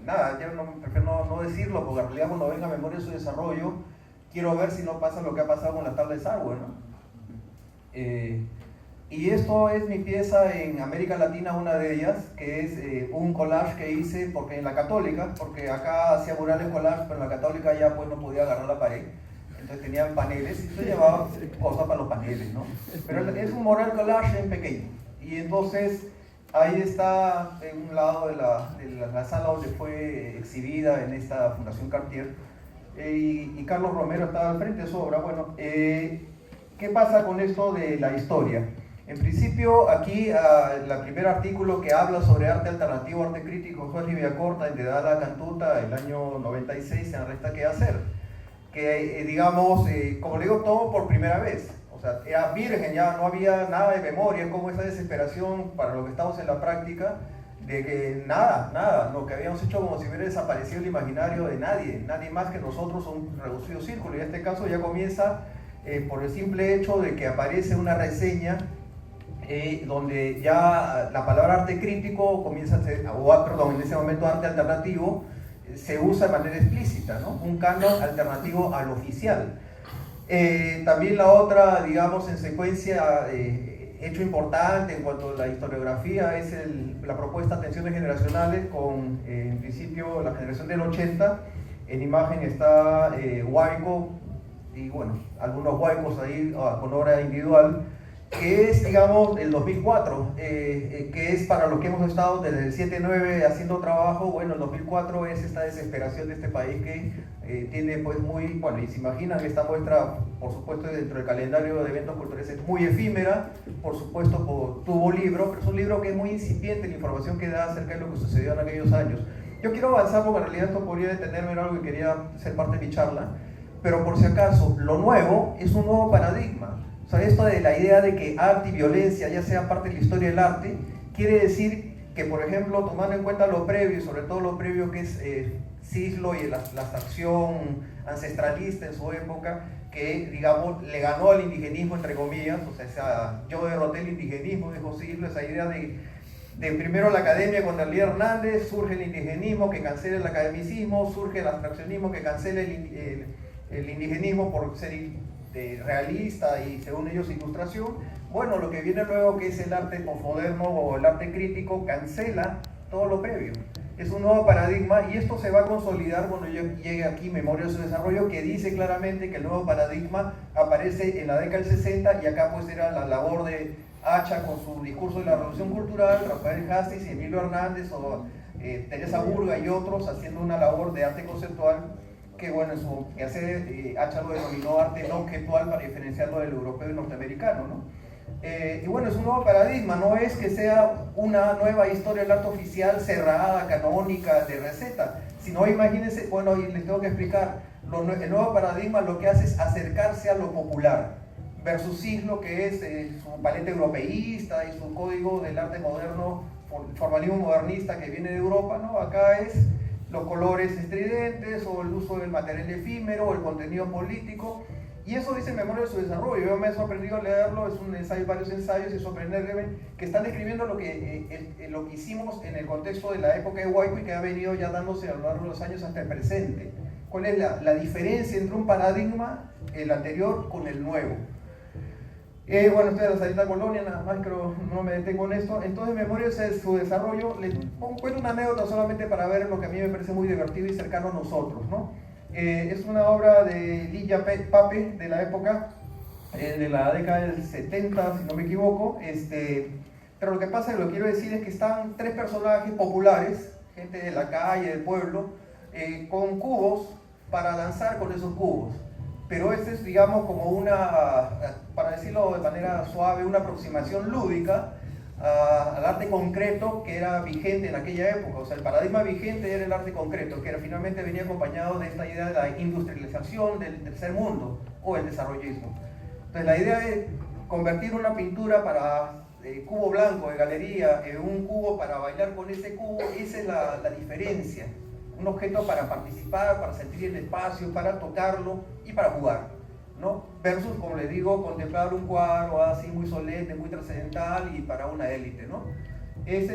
nada, ya prefiero no decirlo, porque en realidad cuando venga memoria de su desarrollo, quiero ver si no pasa lo que ha pasado con la tabla de Sarwell, ¿no? Y esto es mi pieza en América Latina, una de ellas, que es un collage que hice porque en la Católica, porque acá hacía murales collage, pero en la Católica ya pues no podía agarrar la pared, entonces tenían paneles y se llevaba cosas para los paneles, ¿no? Pero es un mural collage en pequeño, y entonces ahí está en un lado de la sala donde fue exhibida en esta Fundación Cartier, y Carlos Romero estaba al frente de su obra. Bueno, ¿qué pasa con esto de la historia? En principio, aquí el primer artículo que habla sobre arte alternativo, arte crítico, fue Riviacorta, en Dedala Cantuta, el año 96, en Resta Qué Hacer, que digamos, como le digo, todo por primera vez. O sea, era virgen, ya no había nada de memoria, como esa desesperación para lo que estamos en la práctica, de que nada, lo que habíamos hecho como si hubiera desaparecido el imaginario de nadie más que nosotros, un reducido círculo. Y en este caso ya comienza por el simple hecho de que aparece una reseña donde ya la palabra arte crítico comienza a ser, perdón, en ese momento arte alternativo, se usa de manera explícita, ¿no? Un canon alternativo al oficial. También la otra, digamos, en secuencia, hecho importante en cuanto a la historiografía es la propuesta Tensiones Generacionales con, en principio, la generación del 80. En imagen está Huayco y, bueno, algunos huaicos ahí con obra individual, que es, digamos, el 2004, que es para lo que hemos estado desde el 7-9 haciendo trabajo. Bueno, el 2004 es esta desesperación de este país que tiene pues muy, bueno, y se imaginan, esta muestra, por supuesto, dentro del calendario de eventos culturales es muy efímera, por supuesto, tuvo libro, pero es un libro que es muy incipiente en la información que da acerca de lo que sucedió en aquellos años. Yo quiero avanzar porque en realidad esto podría detenerme en algo que quería ser parte de mi charla, pero por si acaso, lo nuevo es un nuevo paradigma. O sea, esto de la idea de que arte y violencia ya sea parte de la historia del arte, quiere decir que, por ejemplo, tomando en cuenta lo previo, y sobre todo lo previo que es Cislo y la abstracción ancestralista en su época, que, digamos, le ganó al indigenismo, entre comillas, o sea, yo derroté el indigenismo, dijo Cislo, esa idea de primero la academia con Dalí Hernández, surge el indigenismo que cancela el academicismo, surge el abstraccionismo que cancela el indigenismo por ser realista y, según ellos, ilustración. Bueno, lo que viene luego, que es el arte posmoderno o el arte crítico, cancela todo lo previo. Es un nuevo paradigma y esto se va a consolidar cuando llegue aquí Memoria de su Desarrollo, que dice claramente que el nuevo paradigma aparece en la década del 60, y acá pues era la labor de Hacha con su discurso de la Revolución Cultural, Rafael Hastis y Emilio Hernández o Teresa Burga y otros haciendo una labor de arte conceptual que, bueno, que hace Hacha lo denominó arte no objetual para diferenciarlo del europeo y norteamericano, ¿no? Y bueno, es un nuevo paradigma, no es que sea una nueva historia del arte oficial cerrada, canónica, de receta, sino imagínense, bueno, y les tengo que explicar, el nuevo paradigma lo que hace es acercarse a lo popular, versus Cislo, que es su paleta europeísta y su código del arte moderno, formalismo modernista que viene de Europa, ¿no? Acá es los colores estridentes o el uso del material efímero o el contenido político. Y Y eso dice en Memoria de su desarrollo. Yo me he sorprendido al leerlo, es un ensayo, varios ensayos, y sorprenderme que están describiendo lo que hicimos en el contexto de la época de Huayco y que ha venido ya dándose a lo largo de los años hasta el presente. ¿Cuál es la diferencia entre un paradigma, el anterior, con el nuevo? Bueno, estoy de la Salita Colonia, nada más, creo, no me detengo en esto. Entonces, Memoria de su desarrollo, les cuento una anécdota solamente para ver lo que a mí me parece muy divertido y cercano a nosotros, ¿no? Es una obra de Lilla Pape, de la época, de la década del 70, si no me equivoco, pero lo que pasa, y lo que quiero decir, es que están tres personajes populares, gente de la calle, del pueblo, con cubos para lanzar con esos cubos. Pero este es, digamos, como una, para decirlo de manera suave, una aproximación lúdica al arte concreto que era vigente en aquella época. O sea, el paradigma vigente era el arte concreto, que era, finalmente venía acompañado de esta idea de la industrialización del tercer mundo o el desarrollismo. Entonces, la idea es convertir una pintura para cubo blanco de galería en un cubo para bailar con ese cubo. Esa es la diferencia. Un objeto para participar, para sentir el espacio, para tocarlo y para jugar, ¿no? Versus, como les digo, contemplar un cuadro así muy solemne, muy trascendental y para una élite, ¿no? Es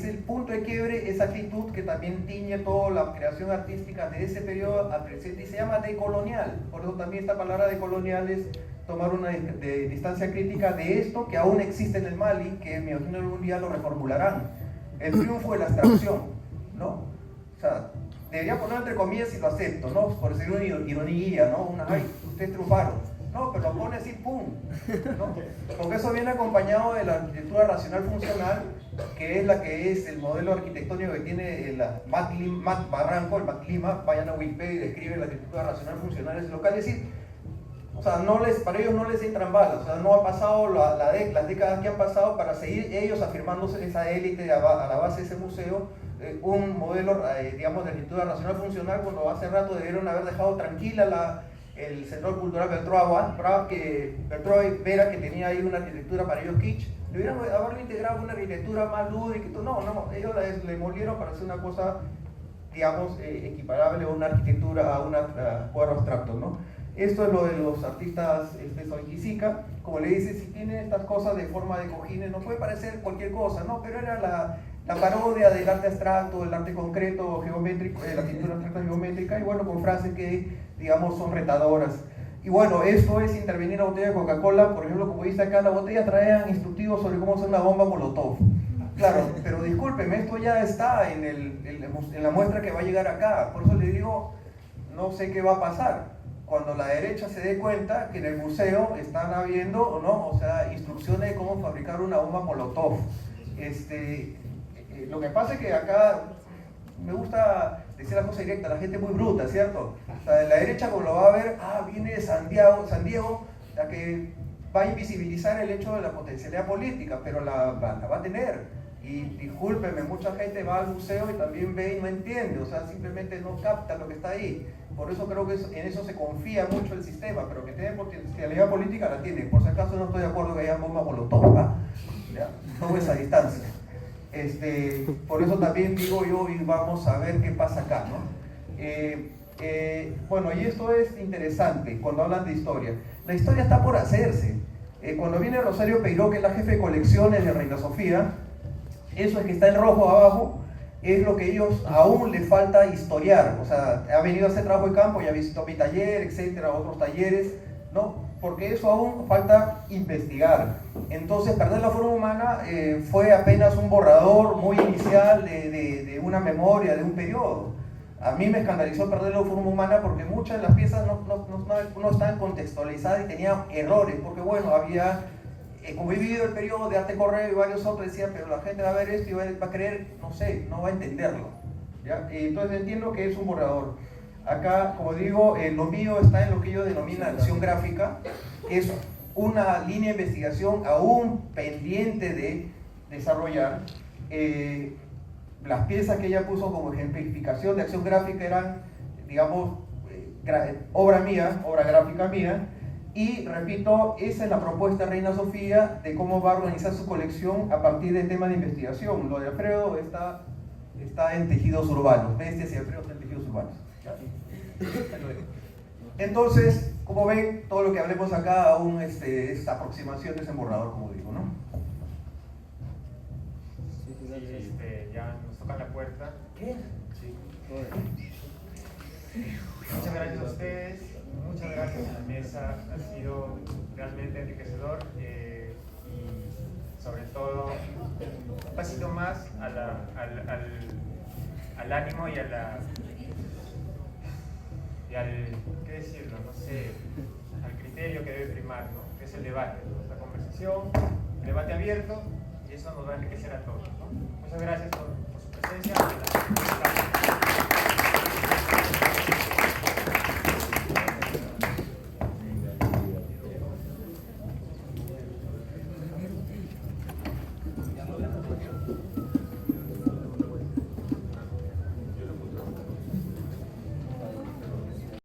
el punto de quiebre, esa actitud que también tiñe toda la creación artística de ese periodo al presente, y se llama decolonial. Por eso también esta palabra decolonial es tomar una distancia crítica de esto que aún existe en el Mali, que me imagino algún día lo reformularán. El triunfo de la abstracción, ¿no? O sea, debería poner entre comillas y lo acepto, ¿no? Por decir una ironía, ¿no? Ay, ustedes triunfaron. No, pero lo pone así, ¡pum! ¿No? Porque eso viene acompañado de la arquitectura racional funcional, que es el modelo arquitectónico que tiene Matt Barranco, el Matt Lima. Vayan a Wikipedia y describe la arquitectura racional funcional en ese local. Es decir, o sea, para ellos no les entran balas, o sea, no ha pasado las décadas que han pasado para seguir ellos afirmándose en esa élite a la base de ese museo, un modelo, digamos, de arquitectura racional funcional, cuando hace rato debieron haber dejado tranquila el Centro Cultural Bertroa, que Bertroa Vera, que tenía ahí una arquitectura para ellos kitsch, debieron haberlo integrado una arquitectura más lúdica y todo. No, ellos le molieron para hacer una cosa, digamos, equiparable a una arquitectura, a un cuadro abstracto, ¿no? Esto es lo de los artistas Soinquisica. Como le dice, si tiene estas cosas de forma de cojines, no puede parecer cualquier cosa, ¿no? Pero era la parodia del arte abstracto, del arte concreto geométrico, de la pintura abstracta geométrica, y bueno, con frases que, digamos, son retadoras. Y bueno, esto es intervenir en la botella de Coca-Cola. Por ejemplo, como dice acá, la botella traían instructivos sobre cómo hacer una bomba Molotov. Claro, pero discúlpeme, esto ya está en la muestra que va a llegar acá. Por eso le digo, no sé qué va a pasar cuando la derecha se dé cuenta que en el museo están habiendo, ¿o no? O sea, instrucciones de cómo fabricar una bomba Molotov. Lo que pasa es que acá me gusta decir la cosa directa, la gente es muy bruta, ¿cierto? O sea, la derecha, como lo va a ver, viene San Diego, la que va a invisibilizar el hecho de la potencialidad política, pero la va a tener. Y discúlpenme, mucha gente va al museo y también ve y no entiende, o sea, simplemente no capta lo que está ahí. Por eso creo que en eso se confía mucho el sistema, pero que tiene potencialidad política la tiene. Por si acaso no estoy de acuerdo que haya bomba Molotov, ¿ya? Tomo esa distancia. Por eso también digo yo, y vamos a ver qué pasa acá, ¿no? Bueno, y esto es interesante cuando hablan de historia. La historia está por hacerse. Cuando viene Rosario Peiró, que es la jefe de colecciones de Reina Sofía, eso es que está en rojo abajo, es lo que ellos aún les falta historiar. O sea, ha venido a hacer trabajo de campo, ya visitó mi taller, etcétera, otros talleres, ¿no? Porque eso aún falta investigar. Entonces, perder la forma humana fue apenas un borrador muy inicial de una memoria, de un periodo. A mí me escandalizó perder la forma humana porque muchas de las piezas no estaban contextualizadas y tenían errores, porque bueno, había... como he vivido el periodo de Arte Correo y varios otros, decían, pero la gente va a ver esto y va a creer, no sé, no va a entenderlo, ¿ya? Entonces entiendo que es un borrador. Acá, como digo, lo mío está en lo que yo denomino acción gráfica, que es una línea de investigación aún pendiente de desarrollar. Las piezas que ella puso como ejemplificación de acción gráfica eran, digamos, obra gráfica mía. Y repito, esa es la propuesta de Reina Sofía de cómo va a organizar su colección a partir de temas de investigación. Lo de Alfredo está en tejidos urbanos, bestias y Alfredo está en tejidos urbanos. Entonces, como ven, todo lo que hablemos acá aún es aproximación de ese borrador, como digo, ¿no? Ya nos toca la puerta. ¿Qué? Sí. Muchas gracias a ustedes, muchas gracias a la mesa, ha sido realmente enriquecedor y sobre todo un pasito más al ánimo y al, ¿qué decirlo? No sé, al criterio que debe primar, ¿no? Que es el debate, ¿no? La conversación, el debate abierto, y eso nos va a enriquecer a todos, ¿no? Muchas gracias por su presencia.